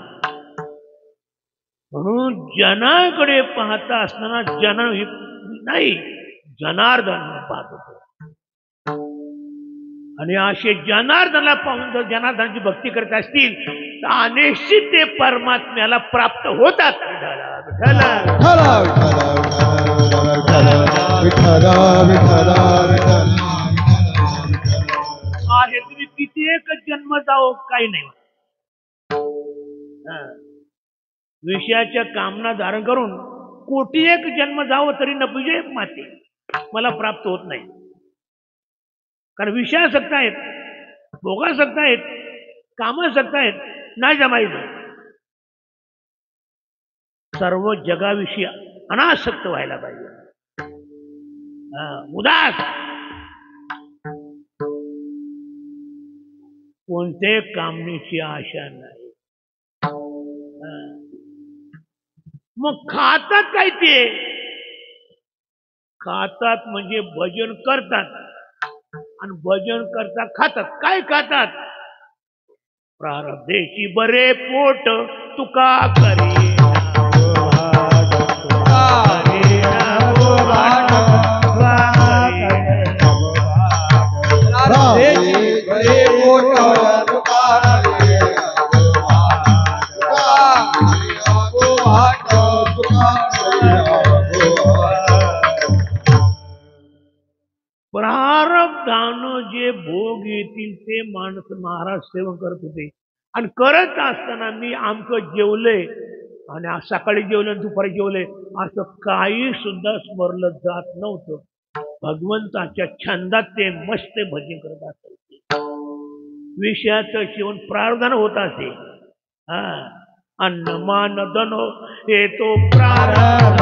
म्हणून जनाकडे पाहता असताना जन नाही जनार्दन पाहत होतो. आणि असे जनार्दनाला पाहून जर जनार्दनाची भक्ती करत असतील तर अनिश्चित ते परमात्म्याला प्राप्त होतात. विठ्ठल विठ्ठल विठ्ठल विठ्ठल. आहे तुम्ही किती एक जन्म जाओ काही नाही. विषयाच्या कामना धारण करून कोटी एक जन्म जावं तरी नपुजे माते मला प्राप्त होत नाही. कारण विषयासक्त आहेत, भोगासक्त आहेत, कामासक्त आहेत, नाही जमायचं. सर्व जगाविषयी अनासक्त व्हायला पाहिजे. उदास कोणते कामनेची आशा नाही. मग खातात काय ते? खातात म्हणजे भजन करतात आणि भजन करता खातात. काय खातात? प्रारब्धेची बरे पोट तुका करी प्रारब्धानं जे भोग येतील ते माणसं महाराज सेवन करत होते. आणि करत असताना मी आमचं जेवलंय आणि आज सकाळी जेवलं दुपारी जेवलंय असं काही सुद्धा स्मरलं जात नव्हतं. भगवंताच्या छंदात ते मस्त भजन करत असायचे. विषयाचं सेवन प्रारब्धानं होत असे. अन्न मान धन हे तो प्रारब्ध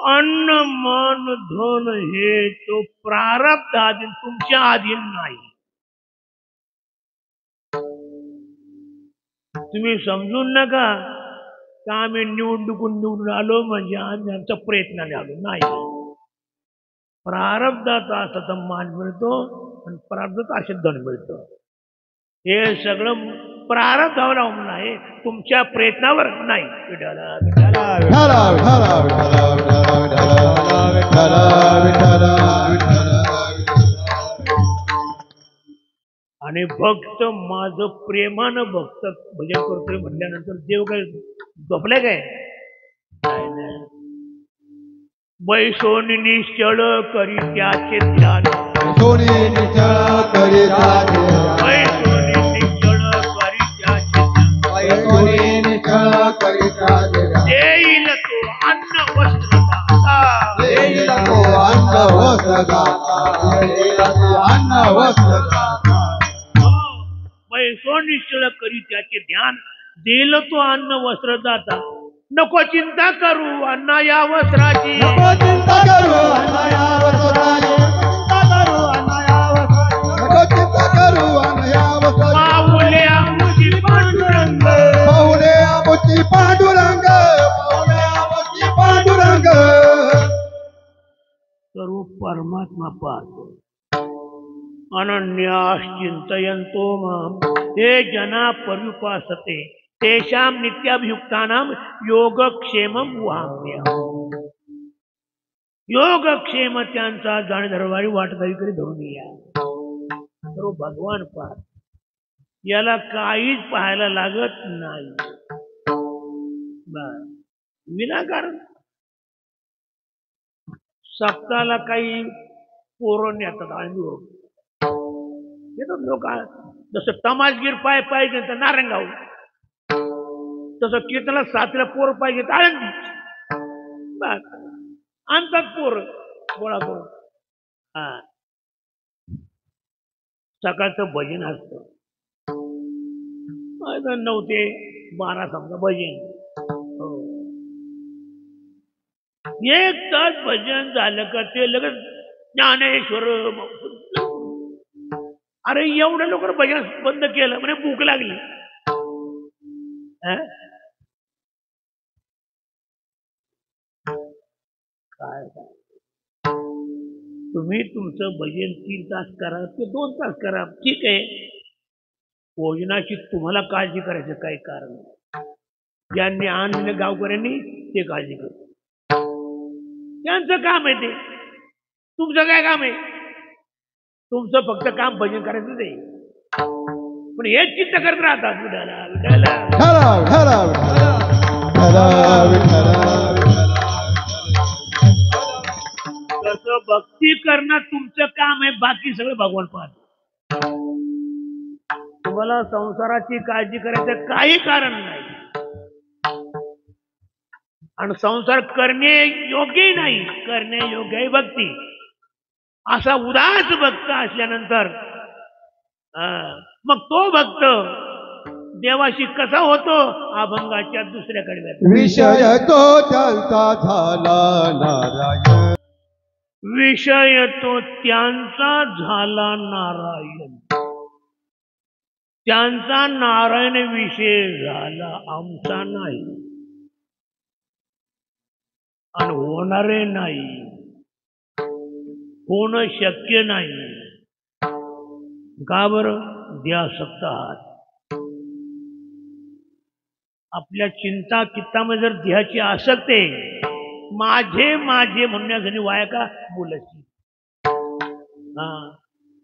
अन्न मन धन हे तो प्रारब्ध अधीन तुमच्या अधीन नाही. तुम्ही समजून नका का आम्ही निवडून आलो म्हणजे आम्ही आमच्या प्रयत्नाने आलो नाही. प्रारब्धाचा असं तर मान मिळतो आणि प्रारब्धाचा असे धन मिळतं. हे सगळं प्रारब्धावर अवलंबून आहे, तुमच्या प्रयत्नावर नाही. आणि भक्त माझं प्रेमानं भक्त भजन करतोय म्हटल्यानंतर देव काय झोपले काय? बैसोनी निश्चळ करी त्याचे ध्यान. सोनी निश्चळ करी त्याचे बैसोनी निश्चळ करी त्याचे ध्यान. सोनी निश्चळ करी त्याचे देईल तो अन्न वस्त्र दाता. देईल तो अन्न वस्त्र दाता. देईल तो अन्न वस्त्र दाता. बैसो निश्चळ करी त्याचे ध्यान. देईल तो अन्न वस्त्र दाता. नको चिंता करू अण्णा या वस्त्राची. नको चिंता करू अण्णा या वस्त्राची. नको चिंता करू अण्णा या वस्त्राची. पाऊले आमुची पांडुरंग. पाऊले आमुची पांडुरंग. पाऊले आमुची पांडुरंग. सर्व परमात्मा पाहतो. अनन्यास चिंतयन्तो माम हे जना पर्युपासते तेषां नित्याभियुक्तानां योगक्षेमं वहाम्यहम्. योगक्षेम त्यांचा जाणीधरवारी वाटदारी करी धरून या. सर्व भगवान पाहत. याला काहीच पाहायला लागत नाही. विनाकारण सप्ताहाला काही पोरण येतात आळंदीवरून येतात लोक. जसं तमासगीर पाय पाहिजे तर नारंगाव, तसं कीर्तनाला साथीला पोर पाहिजे तर आळंदी. बस आणतात पोर गोळा करून. सकाळचं भजन असतं 9 ते 12 समजा भजन. हो, 1 तास भजन झालं का ते लगेच ज्ञानेश्वर. अरे एवढ्या लोकांना भजन बंद केलं म्हणजे भूक लागली. काय तुम्ही तुमचं भजन 3 तास करा ते 2 तास करा, ठीक आहे. भोजनाची तुम्हाला काळजी करायचं काही कारण नाही. ज्यांनी आणलेलं गावकऱ्यांनी ते काळजी करतात, त्यांचं काम आहे ते. तुमचं काय काम आहे? तुमचं फक्त काम भजन करायचं नाही. पण हेच चित्त करत राहतात विठाला विठाला. तसं भक्ती करणं तुमचं काम आहे, बाकी सगळं भगवान पाहतो. तुम्हाला संसाराची काळजी करायचं काही कारण नाही, आणि संसार करणे योग्यही नाही, करणे योग्य आहे भक्ती. असा उदास भक्त असल्यानंतर मग तो भक्त देवाशी कसा होतो? अभंगाच्या दुसऱ्याकडे जातो. विषय तो त्यांचा झाला नारायण, विषय तो त्यांचा झाला नारायण. त्यांचा नारायण विषय झाला, आमचा नाही आणि होणारे नाही, होणं शक्य नाही. का बरं? द्यासक्त आहात. आपल्या चिंता चित्तामध्ये जर देहाची आसक्ती आहे, माझे माझे म्हणण्यासाठी वाया का बोलायची?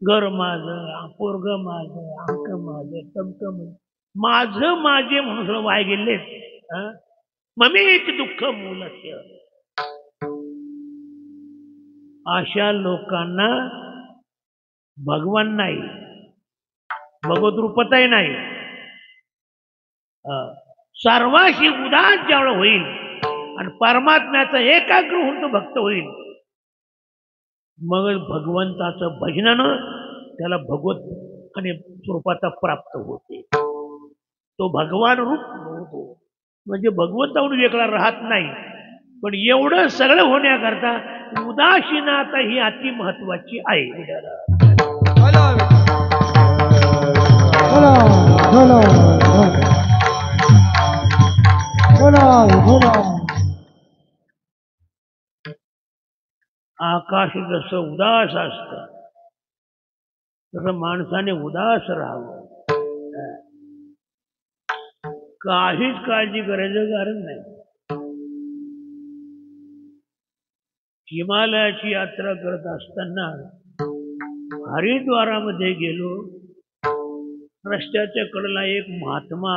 घर माझं, पोरग माझं, अंक माझं, तमक माझं माझे म्हणून सगळं वाया गेले. ममेच दुःख मूलस्य. अशा लोकांना भगवान नाही, भगवत रूपताही नाही. सर्वाशी उदास ज्यावेळेस होईल आणि परमात्म्याचा एकाग्र होऊन तो भक्त होईल, मग भगवंताचं भजनानं त्याला भगवत आणि स्वरूपाचा प्राप्त होते. तो भगवान रूप होतो, म्हणजे भगवंताहून वेगळा राहत नाही. पण एवढं सगळं होण्याकरता उदासीनता ही अति महत्वाची आहे. आकाश जसं उदास असतं तसं माणसाने उदास राहावं. काहीच काळजी करायचं कारण नाही. हिमालयाची यात्रा करत असताना हरिद्वारामध्ये गेलो. रस्त्याच्या कडेला एक महात्मा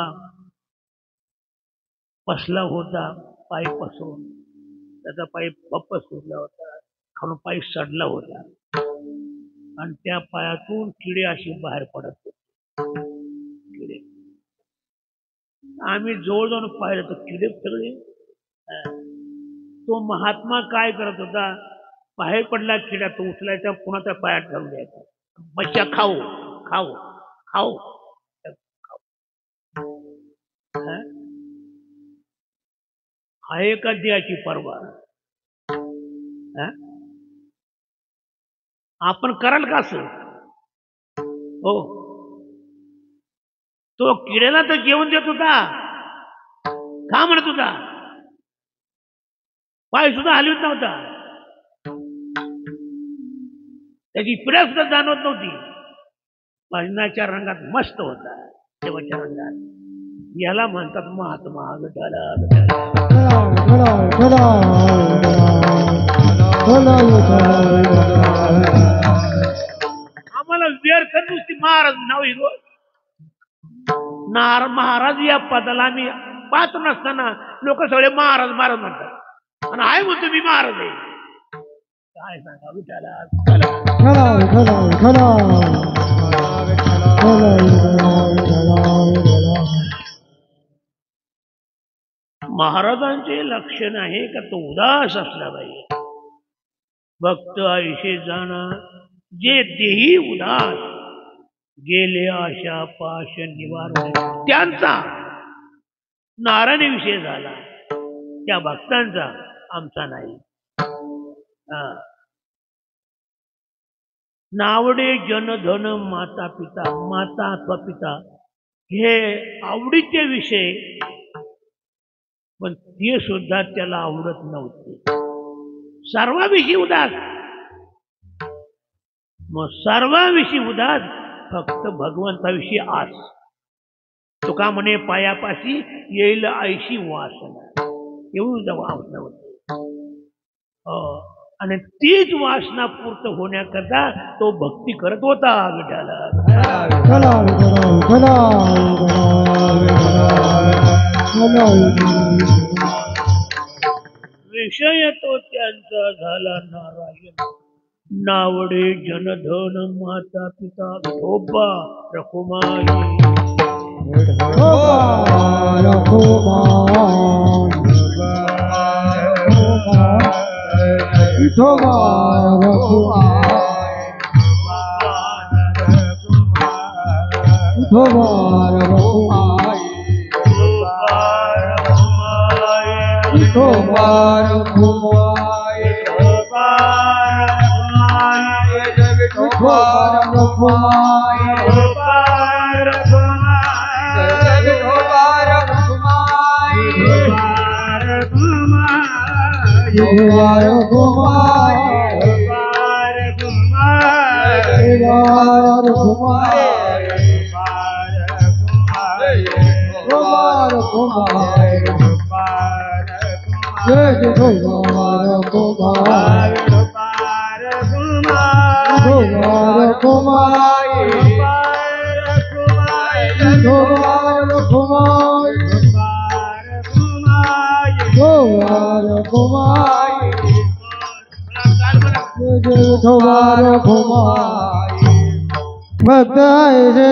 बसला होता, पाय पसरून. त्याचा पाय पप्प सुटला होता, खालून पाय सडला होता आणि त्या पायातून किडे अशी बाहेर पडत होते. किडे आम्ही जवळ जाऊन पाहिलं तर किडे सगळे. तो महात्मा काय करत होता? बाहेर पडला किडा, तो उचलायचा, कुणाच्या पायात घालून द्यायचा. मच्छा खाऊ खाऊ खाऊ खाऊ. आहे का देहाची पर्वा? आपण कराल का असं? हो, तो किड्याला तर जेवण देत होता, खा म्हणत होता, पाय सुद्धा हलवत नव्हता, त्याची पिढा सुद्धा जाणवत नव्हती. भजनाच्या रंगात मस्त होता, देवाच्या रंगात. याला म्हणतात महात्मा. आम्हाला व्यर्थ नुसती महाराज नाव हिरो. महाराज या पदाला आम्ही पात्र नसताना लोक सगळे महाराज महाराज म्हणतात, आणि आहे म्हणतो मी महाराज आहे. काय सांगा विचारा. महाराजांचे लक्षण आहे का तो उदास असला पाहिजे. भक्त आयुष्य जाणा जे देही उदास, गेले आशा पाश निवारण. त्यांचा नारायण विषय झाला, त्या भक्तांचा, आमचा नाही. नावडे जनधन माता पिता. माता अथवा पिता हे आवडीचे विषय, पण ते सुद्धा त्याला आवडत नव्हते. सर्वाविषयी उदास. मग सर्वांविषयी उदास, फक्त भगवंताविषयी आस. तुका म्हणे पायापाशी येईल आईशी वासना. एवढं वासना होती. आणि तीच वासना पूर्ण होण्याकरता तो भक्ती करत होता विठाला. विठ्ठला विठ्ठला विठ्ठला विठ्ठला. विषय तो त्यांचा झाला नारायण. नावडे जनधन माता पिता विठोबा रखुमाई.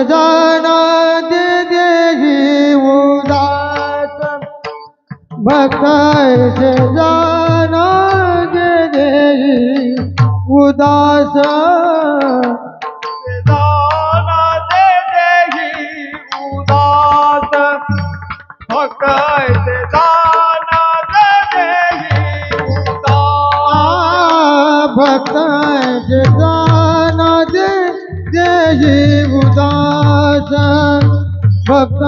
जाना दे देही उदास, भक्त से जाना दे देही उदास. दाना दे देही उदास, भक्त से दाना दे देही उदास. भक्त से जाना दे देही उदास, भक्त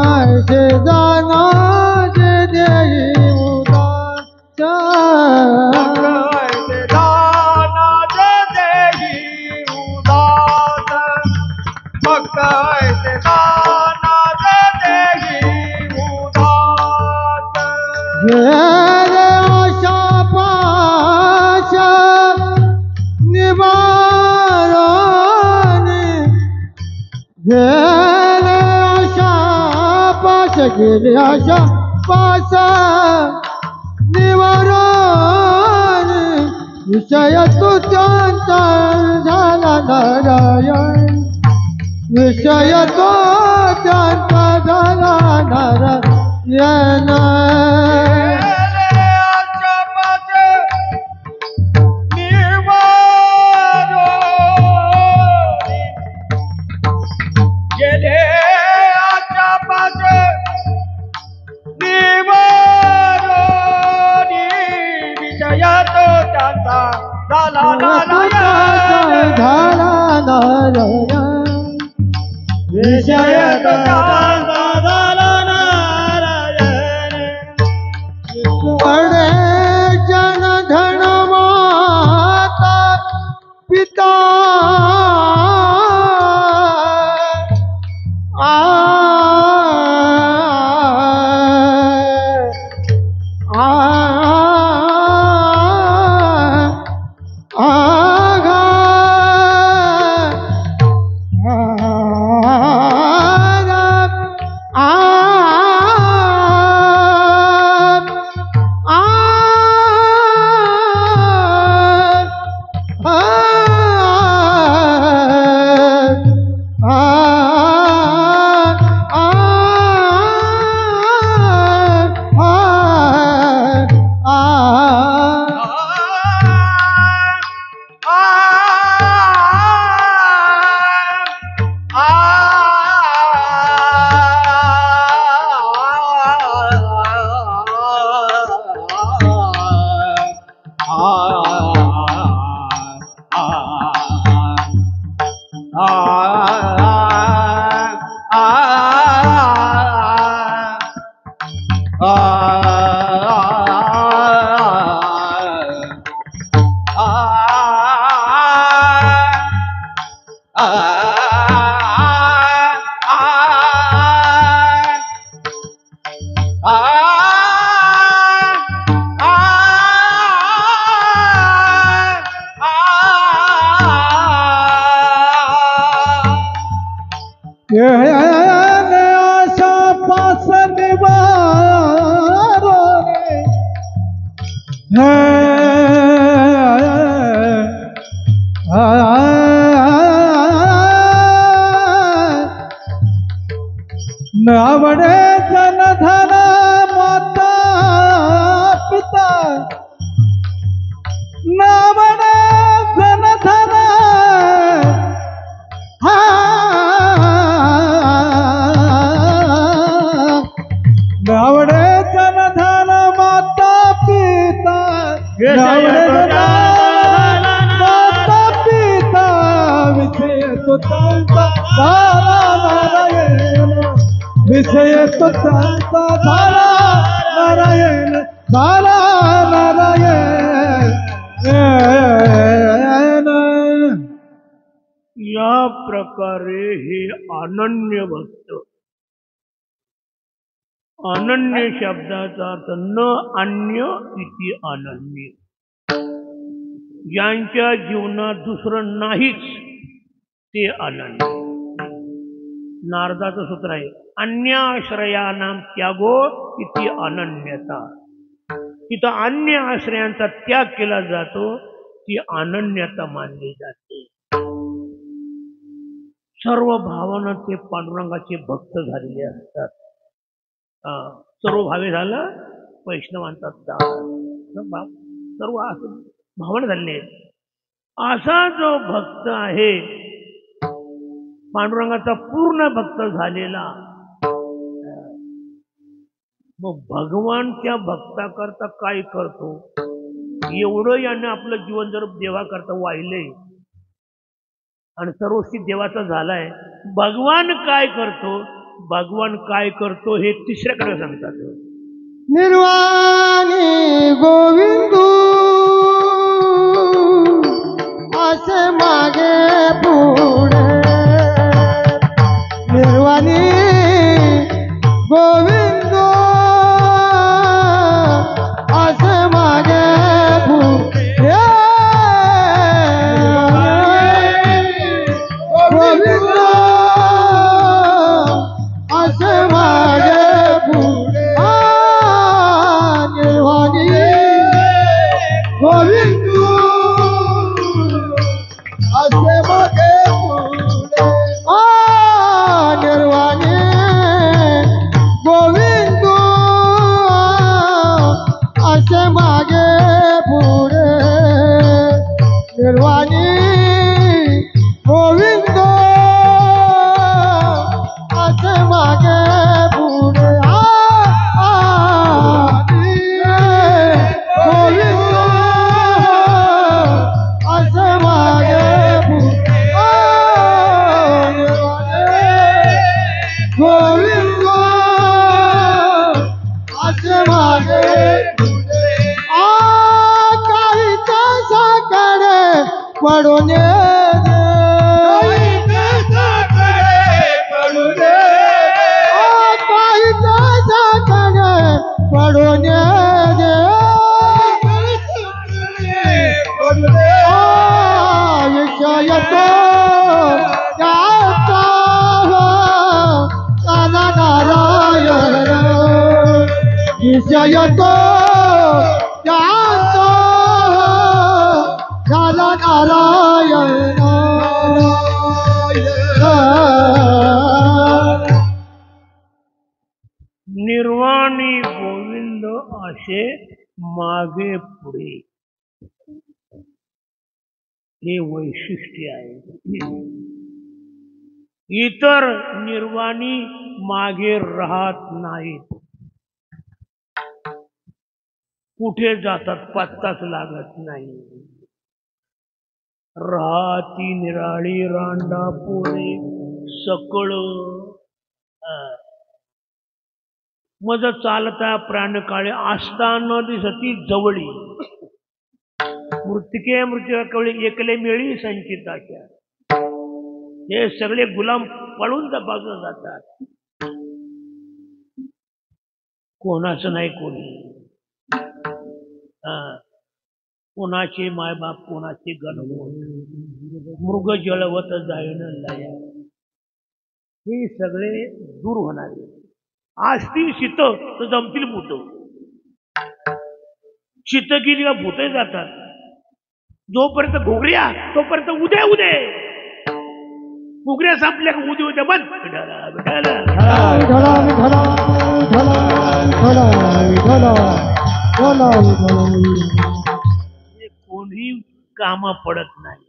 से जाना दे देही उदास. दाना दे देही उदास, भक्त से दाना दे देही उदास. घेरे आशा पाश निवारणी, घेरे आशा पाश, गेले आशा पाश निवारणी. विषय तुझ्यांचा झाला नारायण, विषय तुझ्यांचा झाला नारायण. बड़े जन धन माता पिता आशा पास निवारो रे नावडे जनधन माता पिता नावडे जनधन नावडे जनधन माता पिता नावडे जनधन माता पिता विषय तो त्यांचा झाला नारायण विषय तो त्यांचा झाला नारायण झाला नारायण या प्रकारे हे अनन्य भक्त अनन्य शब्दाचा अर्थ न अन्य इति अनन्य ज्यांच्या जीवनात दुसरं नाहीच ते अनन्य नारदाचं सूत्र आहे अन्याश्रयानां त्यागो इति अनन्यता तिथं अन्य आश्रयांचा त्याग केला जातो ती अनन्यता मानली जाते सर्व भावानं ते पांडुरंगाचे भक्त झालेले असतात सर्व भावे झालं वैष्णवांचा सर्व असं भावना झालेले आहेत असा जो भक्त आहे पांडुरंगाचा पूर्ण भक्त झालेला मग भगवान त्या भक्ताकरता काय करतो एवढं याने आपलं जीवन जर देवाकरता वाहिलंय आणि सर्वस्वी देवाचा झालाय भगवान काय करतो हे तिसऱ्याकडे सांगतात निर्वाणी गोविंदू असे मागे पुढे निर्वाणी गोविंदू असे मागे पुढे गोविंदू असे मागे पुढे निर्वाणी गोविंदू असे मागे पुढे निर्वाणी गोविंदू असे मागे पुढे निर्वाणी गोविंद असे मागे पुढे गोविंद असे मागे पुढे गोविंद असे मागे काही तासाकडे पडून पडून विषय तो त्याचा झाला नारायण विषय तो त्याचा झाला नारायण निर्वाणी गोविंद असे मागे पुढे हे वैशिष्ट्य आहे इतर निर्वाणी मागे राहत नाहीत कुठे जातात पत्ताच लागत नाही राहती निराळी रांडा पोळे सकळ मज चालता प्राण काळे असताना दिसती जवळी मृतिके मृत्यू कवळी एकले मिळी संचिताच्या हे सगळे गुलाम पळून तपासून जातात कोणाचं नाही कोणी कोणाचे मायबाप कोणाचे गणवत मृग जळवत जाईन लया हे सगळे दूर होणारे. असतील शीत तर जमतील भूत. शीत गेली का भूतही जातात. जोपर्यंत घोगऱ्या तोपर्यंत उदय उदय. घोगऱ्या संपल्या का उदय उदय बंद. विठाला विठाला विठला विठला विठला विठला विठला विठला. कोणी कामा पडत नाही.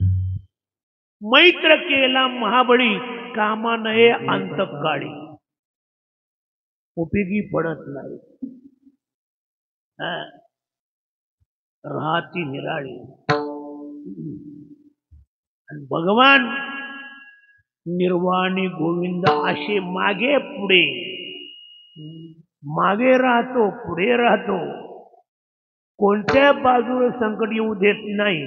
मैत्र केला महाबळी कामा नये अंतकाळी. उपयोगी पडत नाही. राहती निराळी. आणि भगवान निर्वाणी गोविंद असे मागे पुढे मागे राहतो पुढे राहतो. कोणत्या बाजूने संकट येऊ देत नाही.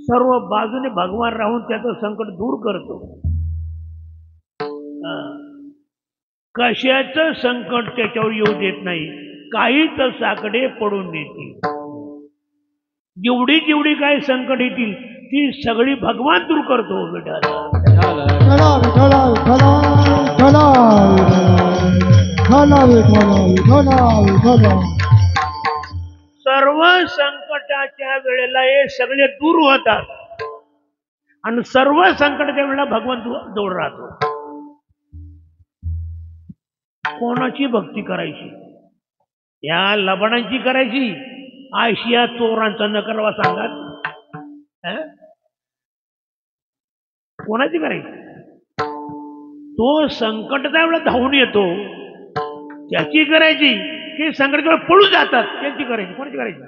सर्व बाजूने भगवान राहून त्याचं संकट दूर करतो. कशाचं संकट त्याच्यावर येऊ देत नाही. काहीच साकडे पडून देतील. जेवढी जेवढी काही संकट येतील ती सगळी भगवान दूर करतो. विठाला विठला विठला विठला विठला विठला विठला. सर्व संकटाच्या वेळेला हे सगळे दूर होतात आणि सर्व संकटाच्या वेळेला भगवान जवळ राहतो. कोणाची भक्ती करायची? या लबाडांची करायची? आशिया चोरांचा न करावा सांगा. कोणाची करायची? तो संकटाच्या वेळेला धावून येतो त्याची करायची की संकटाच्या वेळेला पळून जातात त्यांची करायची? कोणाची करायची?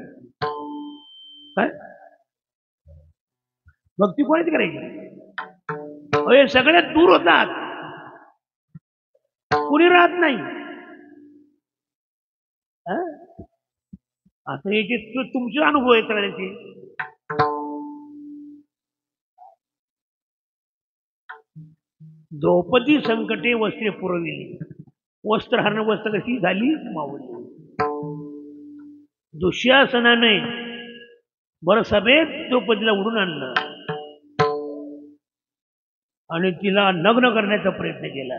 काय भक्ती कोणाची करायची? हे सगळ्यात दूर होतात. कुणी राहत नाही. आता याचे तुमचे अनुभव आहेत सगळ्याचे. द्रौपदी संकटे वस्त्रे पुरविली. वस्त्रहरण वस्त्र कशी झाली मावळी. दुःशासनाने बरं सभेत द्रौपदीला उडून आणलं आणि तिला नग्न करण्याचा प्रयत्न केला.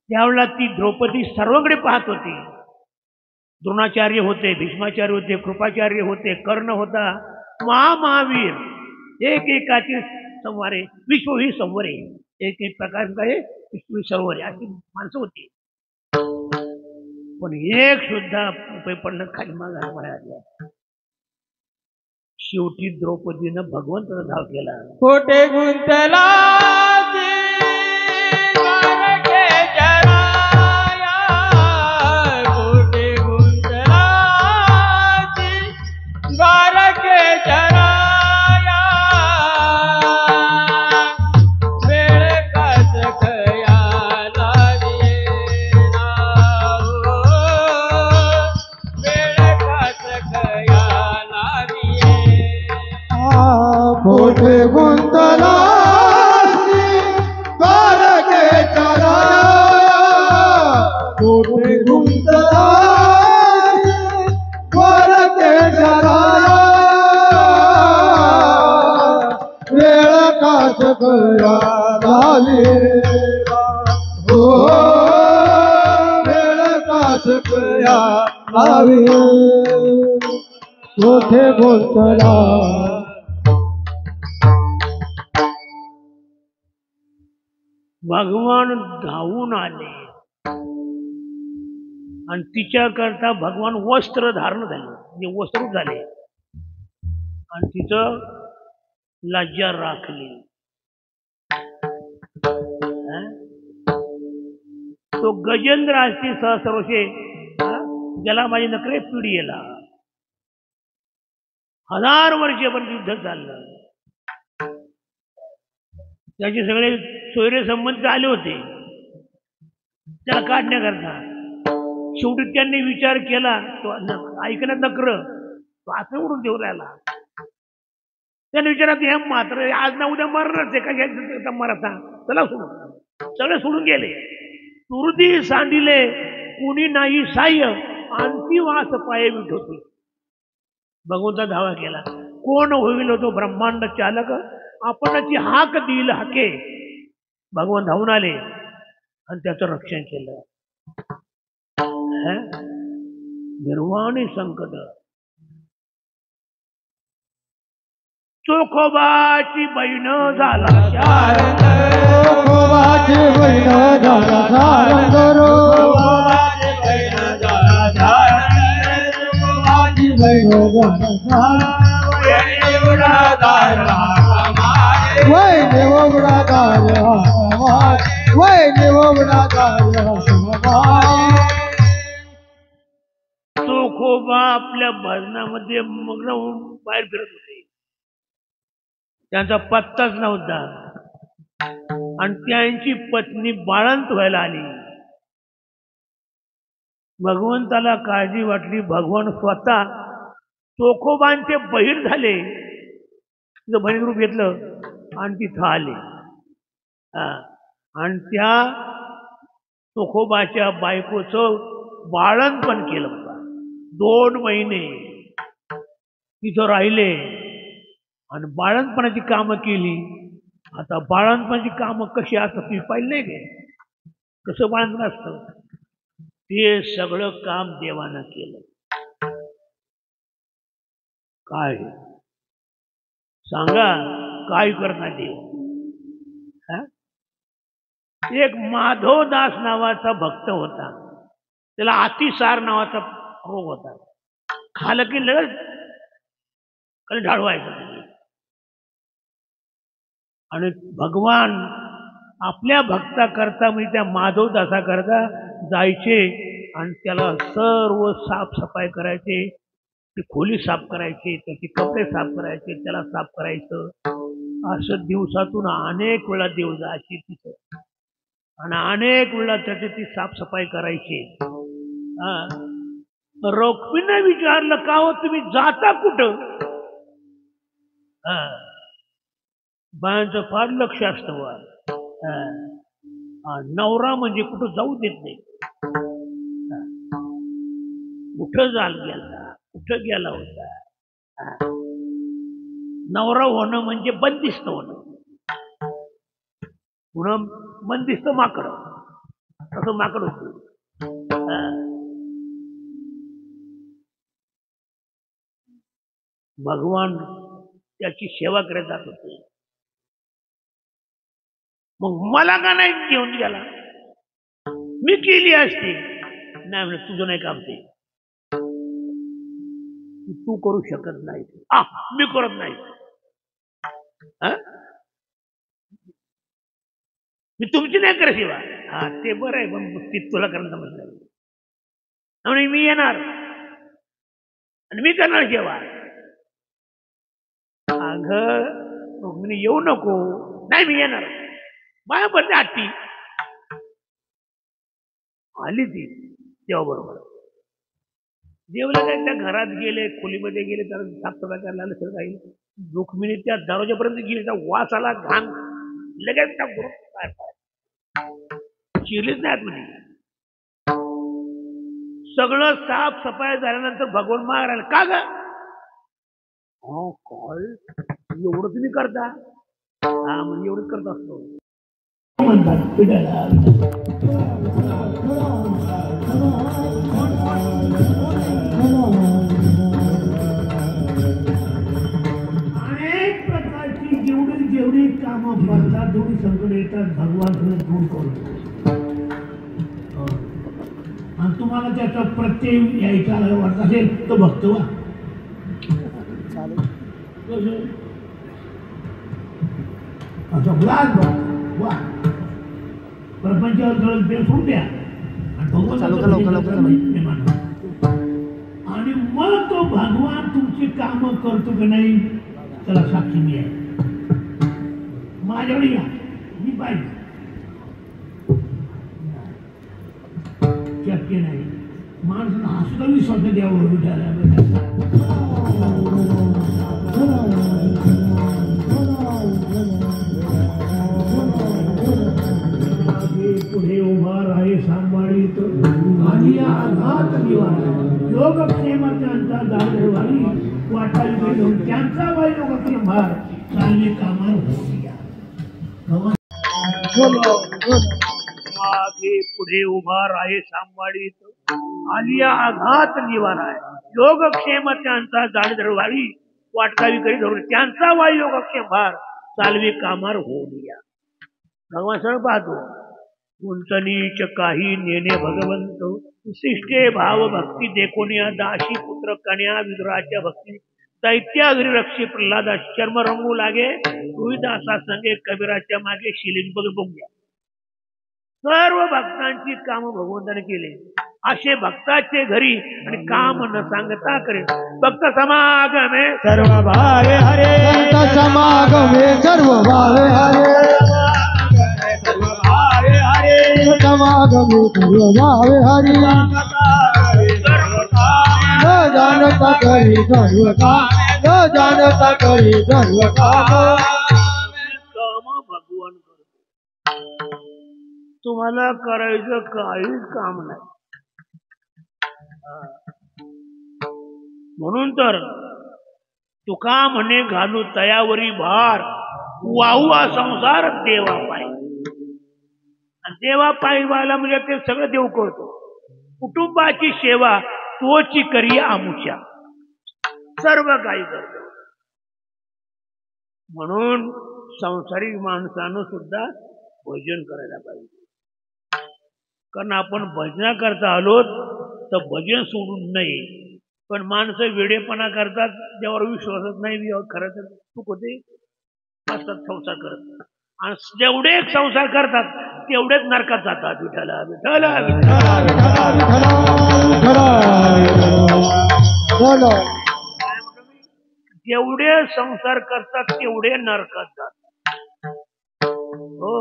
त्यावेळेला ती द्रौपदी सर्वकडे पाहत होती. द्रोणाचार्य होते, भीष्माचार्य होते, कृपाचार्य होते, कर्ण होता, महावीर एकेकाची संवारे विश्व ही संवरे. एक एक प्रकार काय विश्व संवरे अशी माणसं होती. पण एक सुद्धा रुपये पडलं खाली मागायला म्हणाल्या. शेवटी द्रौपदीनं भगवंताचा धाव केला. कोटे गुंतला कोठे गुंतला द्वारके चराया. कोठे गुंतला द्वारके चराया. वेळ काच कया लावी. हो वेळ काच कया लावी. कोठे गुंतला. भगवान धावून आले आणि तिच्याकरता भगवान वस्त्र धारण झाले म्हणजे वस्त्र झाले आणि तिचं लज्जा राखली. तो गजेंद्र असते सहस्रवर्षे ज्याला माझी नकरे पिढी येला 1000 वर्षापर्यंत युद्ध चाललं. त्याचे सगळे सोयरे संबंधित आले होते त्याला काढण्याकरता. शेवटी त्यांनी विचार केला तो ऐकण्यात नकर तो आता उडून देऊ राहिला. त्याने विचारात हे मात्र आज ना उद्या मरणारच आहे का घ्यायचं मराठा चला सोडून. सगळे सोडून गेले. तुरदी सांडिले कुणी नाही साह्य आणखी वास पाये विट होती. भगवंता धावा केला. कोण होईल तो ब्रह्मांड चालक आपणाची हाक देईल हाके. भगवान धावून आले आणि त्याचं रक्षण केलं. निर्वाणी संकट. चोखोबाची बहीण झाला शारंग, चोखोबाची बहीण झाला शारंग, चोखोबाची बहीण झाला शारंग, चोखोबाची बहीण झाला शारंग. वै देवगुणाधार समाज, वै देवगुणाधार समाज. चोखोबा आपल्या भजनामध्ये मग्न होऊन बाहेर फिरत होते. त्यांचा पत्ताच नव्हता आणि त्यांची पत्नी बाळंत व्हायला आली. भगवंताला काळजी वाटली. भगवान स्वतः चोखोबांचे बहीर झाले, तिचं बहीण रूप घेतलं आणि तिथं आले. आणि त्या चोखोबाच्या बायकोचं बाळंतपण केलं होतं. 2 महिने तिथं राहिले आणि बाळंतपणाची कामं केली. आता बाळंतपणाची कामं कशी असतात तुम्ही पाहिलं नाही काय? कसं बाळंतपण असतं ते सगळं काम देवानं केलं. काय सांगा, काय करणार देव? एक माधवदास नावाचा भक्त होता. त्याला अतिसार नावाचा रोग होता. खालं की लगेच खाली ढाळवायचं. आणि भगवान आपल्या भक्ता करता म्हणजे त्या माधवदासा करता जायचे आणि त्याला सर्व साफसफाई करायचे. ती खोली साफ करायची, त्याचे कपडे साफ करायचे, त्याला साफ करायचं. असं दिवसातून अनेक वेळा देव जायचे तिथं आणि अनेक वेळा त्याची ती साफसफाई करायची. रुक्मिणीने विचारलं, का हो तुम्ही जाता कुठं? बायांचं फार लक्ष असतं वा. नवरा म्हणजे कुठं जाऊ देत नाही. कुठं गेला, कुठं गेला होता. नवरा होणं म्हणजे बंदिस्त होणं. पुन्हा बंदिस्त माकड, असं माकड होतं. भगवान त्याची सेवा करत जात होते. मग मला का नाही घेऊन गेला? मी केली असती. नाही म्हणे, तुझं नाही काम ते, तू करू शकत नाही. मी करत नाही. मी तुमची नाही करत सेवा. ते बरं आहे, पण ती तुला करणं जमत नाही. मी येणार आणि मी करणार सेवा. अगं रुक्मिणी येऊ नको. नाही मी येणार. माया बदले आठी आली ती तेव्हा बरोबर. देवला काय त्या घरात गेले, खोलीमध्ये गेले, त्याला साफसफाई करायला लागलं सगळं काही. रुक्मिणी त्या दरवाजापर्यंत गेली, त्या वासाला घाण लगेच त्या चिरलीच नाही म्हणजे. सगळं साफसफाई झाल्यानंतर भगवान मागायला, का ग काय एवढं तुम्ही करता? म्हणजे एवढंच करत असतो म्हणतात पिढ्याला. अनेक प्रकारची जेवढी कामं पडतात, जेवढी संकट येतात, भगवान दूर करतो. आणि तुम्हाला त्याचा प्रत्यय यायचा वाटत असेल तर भक्त व्हा. असं मुळात वा प्रपंचावर थोडं प्रेम सोडून द्या आणि मग तो भगवान तुमची कामं करतो की नाही त्याला साक्षी मी आहे. माझ्याकडे या, मी पाहिजे. शक्य नाही. माणसानं हसुद्धा विश्वास द्यावं विचारायला. पुढे उभा राहे सांभाळीत आणि आघात निवार योगक्षेमाच्या दारवारी वाटायला घेऊन त्यांचा वाई योगक्षेम भार चालले कामार होऊया. मागे पुढे उभा राहे सांभाळीत आलिया आघात निवारा योगक्षेम त्यांचा जाणीवाळी वाटकावी करी धरून त्यांचा वायू योगक्षेम भार चालवी कामार होऊन या भगवान सर पाहतो उंचनीच काही नेणे भगवंत विशिष्टे भाव भक्ती देखोनिया दाशी पुत्र कन्या विदुराच्या भक्ती दैत्यागरी रक्षी प्रल्हादा चर्म रंगू लागे रोहिदासा संगे कबीराच्या मागे शिलिंग बघूया सर्व भक्तांची काम भगवंताने केले असे भक्ताचे घरी आणि काम न सांगता करे भक्त समागमे सर्व भावे हरे संत समागमे सर्व भावे हरे सर्व भावे हरे समागमे सर्व भावे हरि न जानता करी सर्व काम न जानता करी सर्व काम काम भगवान करतो तुम्हाला करायचं काहीच काम नाही म्हणून तर तुका म्हणे घालू तयावरी भार वाहुवा संसार देवा पाय देवा पायी व्हायला म्हणजे ते सगळं देव करतो कुटुंबाची सेवा तोची करी आमुच्या सर्व काही करतो म्हणून संसारिक माणसानं सुद्धा भजन करायला पाहिजे कारण आपण भजना करता आलो तर भजन सोडून नाही पण माणसं वेडेपणा करतात देवावर विश्वासच नाही खरं तर चूक होते असतात संसार करत आणि जेवढे संसार करतात तेवढेच नरकात जातात विठ्ठला विठ्ठला जेवढे संसार करतात तेवढे नरकात जातात हो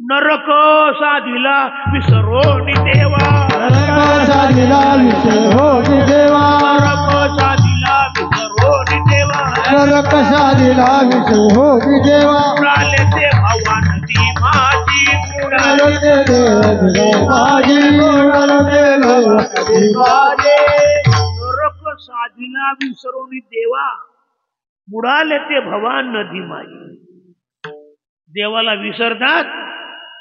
नरक साधिला विसरोनी देवा नरक साधिला विसरोनी देवा नरक साधिला विसरोनी देवा नरक साधिला विसरोनी देवा उडाले ते भवानदी माझी उडाले ते माझी उडाले माझे नरक साधिला विसरोनी देवा बुडाले ते भवान नदी माझी देवाला विसरतात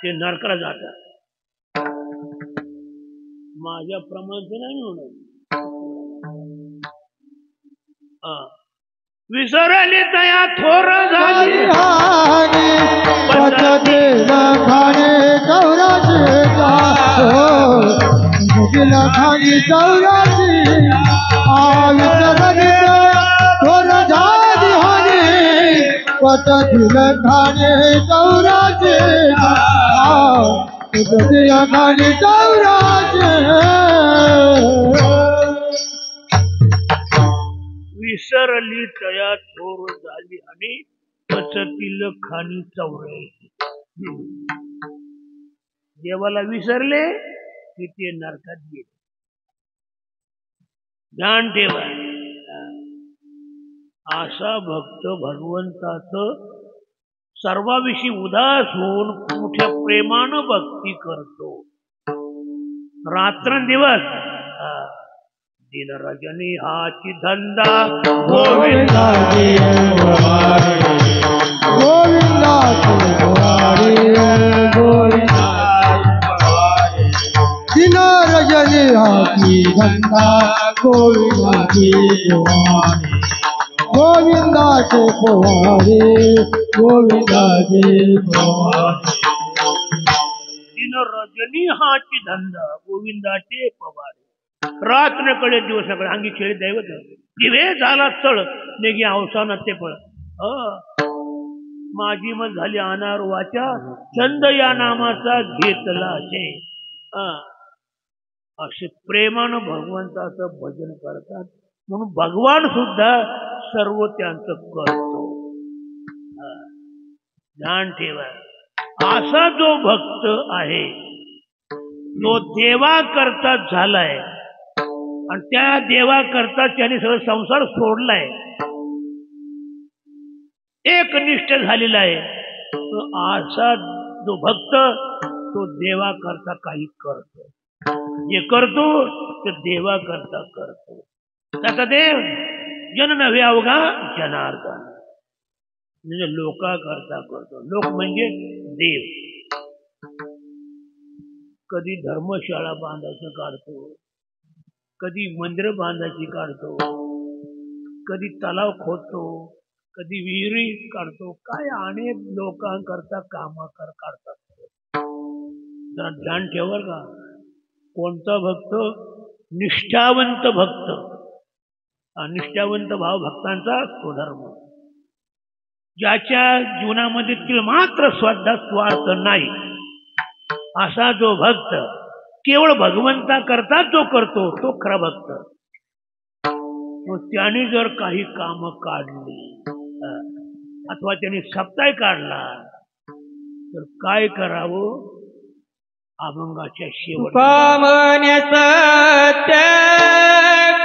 ते नरकाला जातात माझ्या प्रमाणचं नाही होणार विसरले तया थोर झाली पचते खाणे चौराशे खाणी चौराशे विसरले थोर झाली हानी पचतील खाणे चौराशे खाणी चौराशे विसरली तया थोर झाली आणि पचतील खाणी चौऱ्याऐंशी देवाला विसरले की ते नरकात गेले ध्यान ठेवा असा भक्त भगवंताचं सर्वाविषयी उदास होऊन मोठ्या प्रेमानं भक्ती करतो रात्रंदिवस दिन रजनी हाची धंदा गोविंदाची दिन रजनी हाची धंदा गोविंदाची गोविंदाचे पोवारे गोविंदाचे दिन रजनी हाची धंदा गोविंदाचे पवारे रात्र कळे दिवसाकडे अंगी खेळ दैवत दिवे झाला चळ नेगी अवसानात ते फळ माझी मत झाली अनार वाचा छंद या नामाचा घेतला असे प्रेमानं भगवंताचं भजन करतात म्हणून भगवान सुद्धा सर्व त्यांचं करतो ध्यान ठेवा असा जो भक्त आहे तो देवा करता झालाय आणि त्या देवा करता त्याने सगळं संसार सोडलाय एकनिष्ठ झालेला आहे तो असा जो भक्त तो देवा करता काही करतो जे करतो ते देवा करता करतो त्याचा देव जन नव्हे अवघा जनार्दन म्हणजे लोका करता करतो लोक म्हणजे देव कधी धर्मशाळा बांधायचं काढतो, कधी मंदिर बांधायची काढतो, कधी तलाव खोदतो, कधी विहिरी काढतो, काय अनेक लोकांकरता काढतात. जरा ध्यान ठेवा का, कोणता भक्त? निष्ठावंत भक्त. निष्ठावंत भाव भक्तांचा तो धर्म, ज्याच्या जीवनामध्ये तिला मात्र स्वतः स्वार्थ नाही, असा जो भक्त केवळ भगवंता करता जो करतो तो खरा भक्त. मग त्याने जर काही काम काढली अथवा त्याने सप्ताह काढला तर काय करावं? अभंगाच्या शेवट कामने सत्य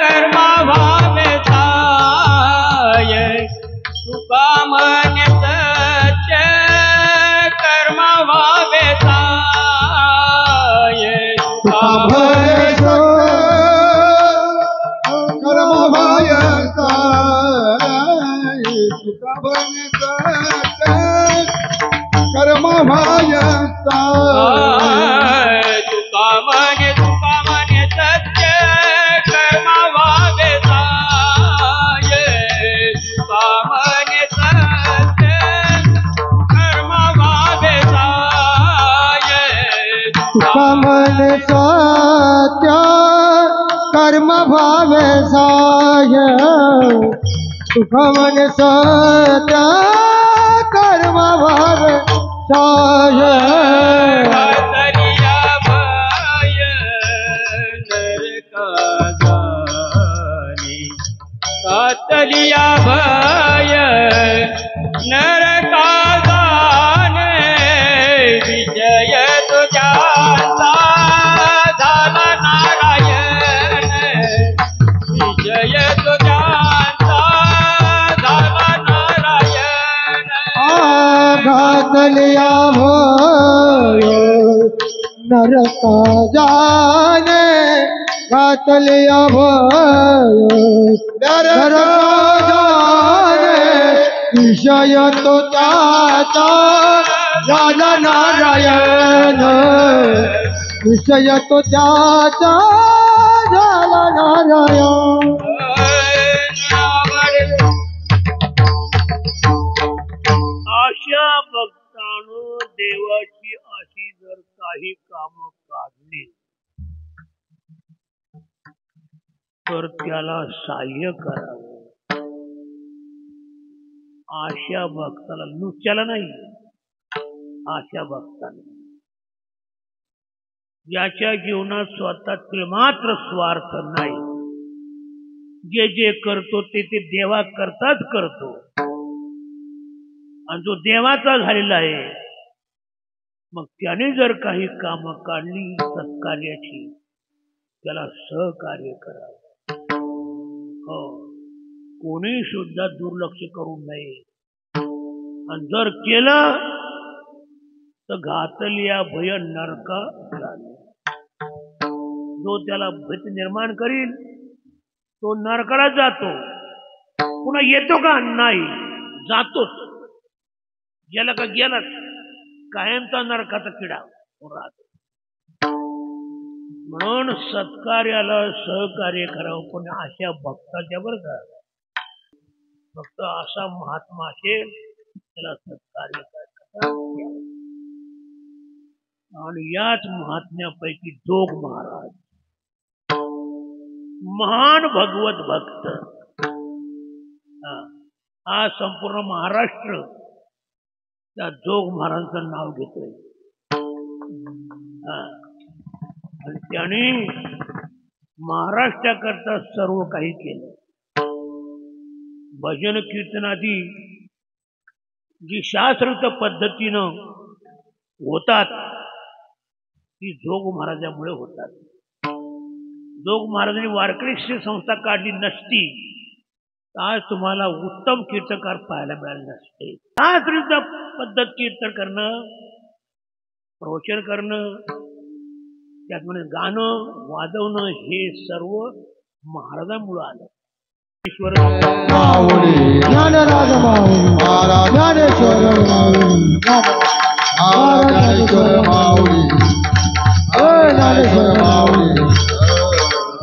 कर्मा भावे साय, सुकामने सत्य कर्मा भावे साय, कर्म भाय तुकामने सत्य कर्मा भावे साय, तुकामने सत्य कर्मा भावे साय, सुखमन सत्य कर्म भावे साय, सुखमन सत्य कर्म भावे साय. कातलिया भय नरका जाणे, कातलिया भय नरका जाणे, विजय तुझ्याचा झाला नारायण, विजय तुझ्याचा झाला नारायण. घातलिया भय नरका जाने, घातलिया भय नरका जाने, विषय तो त्याचा झाला नारायण, विषय तो त्याचा झाला नारायण. अशा भक्तानं देवाची अशी जर काही काम काढली तर त्याला सहाय्य करावं. अशा भक्ताला, नुसत्याला नाही, अशा भक्ताने ज्याच्या जीवनात स्वतः मात्र स्वार्थ नाही, जे जे करतो ते देवा करताच करतो, आणि जो देवाचा झालेला आहे मग त्याने जर काही कामं काढली सत्कार्याची, त्याला सहकार्य करावं. हो, कोणी सुद्धा दुर्लक्ष करू नये, आणि जर केलं तर घातलिया भय नरका जाणे. जो त्याला भीती निर्माण करील तो नरकाला जातो. पुन्हा येतो का? नाही, जातोच. गेला का गेलाच, कायमचा नरकाचा किडा राहतो. म्हणून सत्कार्याला सहकार्य करावं, पण अशा भक्ताच्या बरं का, फक्त असा महात्मा असेल त्याला सत्कार्य करायचं. आणि याच महात्म्यापैकी जोग महाराज महान भगवत भक्त, हा संपूर्ण महाराष्ट्र त्या जोग महाराजांचं नाव घेतोय. आणि त्याने महाराष्ट्राकरता सर्व काही केलं. भजन कीर्तनादी जी शास्त्रोक्त पद्धतीनं होतात ती जोग महाराजांमुळे होतात. जोग महाराजांनी वारकरी संस्था काढली नसती आज तुम्हाला उत्तम कीर्तनकार पाहायला मिळाले नसते. शास्त्रोक्त पद्धत कीर्तन करणं, प्रवचन करणं, त्यातमध्ये गाणं वाजवणं हे सर्व महाराजांमुळे आलं. माऊली ज्ञानराज माऊली ज्ञानेश्वर माऊली ज्ञानेश्वर माऊली ज्ञानेश्वर माऊली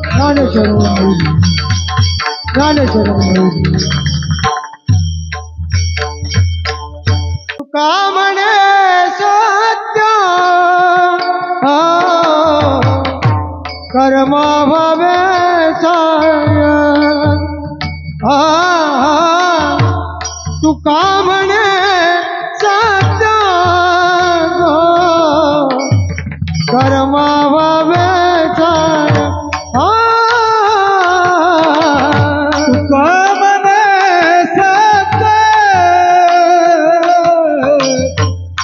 ज्ञानेश्वर माऊली ज्ञानेश्वर माऊली तुका म्हणे सत्य कर्म भावे तुका म्हणे सत्य कर्म भावे तुका म्हणे सत्य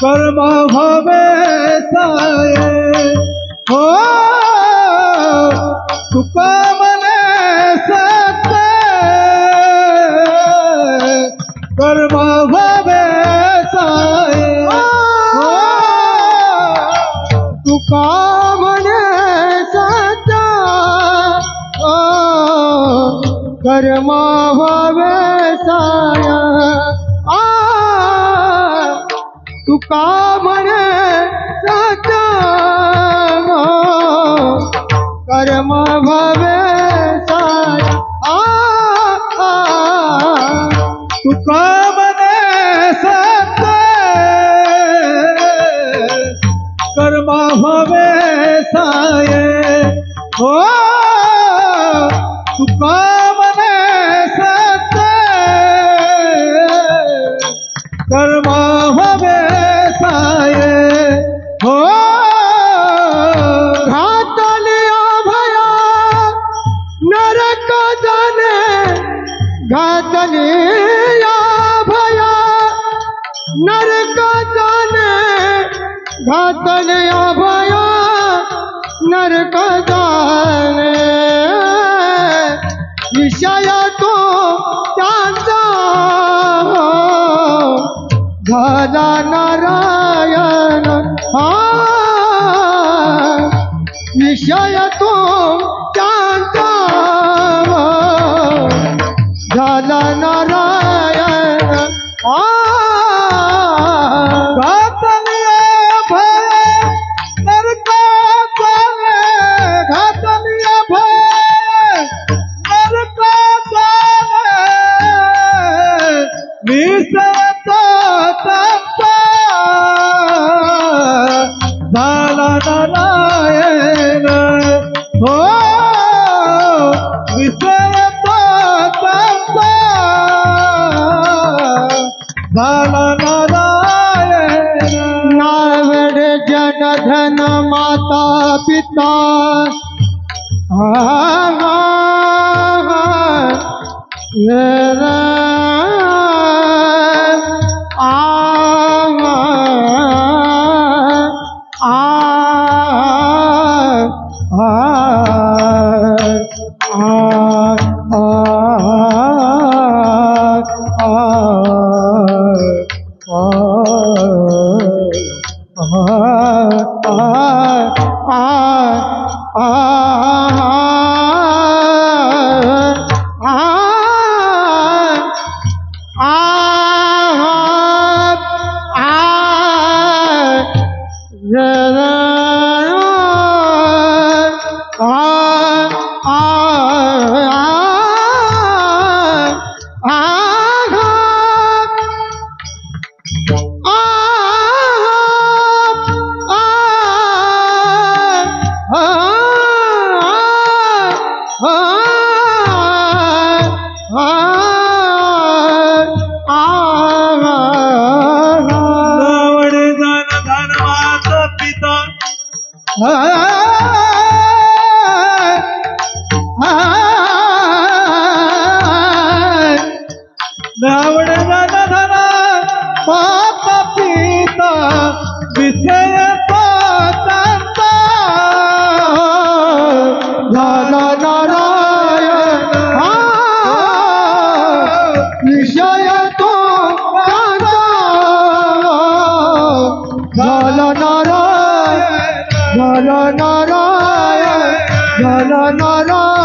कर्म भावे हो तुका म्हणे सत्य कर्म भावे तुका म्हणे सत्य कर्म भावे तुका म्हणे सत्य कर्म भावे तुका म्हणे सत्य कर्म भावे हो तुका म्हणे सत्य कर्म भावे हो घातलिया भया नरक जाने घातलिया भया नरक जाने घातलिया भया नरक जाने विषय तो त्यांचा झाला नारायण विषय तो त्यांचा झाला नारायण घातलिया भय नरक जाने घातलिया भय नरक जाने विषय तो त्यांचा झाला नारायण हो विषय तो त्यांचा झाला नारायण नावड जन धन माता पिता रावण धरा पाप पिता विषय पाता झाला नारायण विषय तो झाला नारायण झाला नारायण झाला नारायण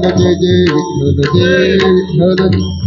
जय जय विठ्ठल जय विठ्ठल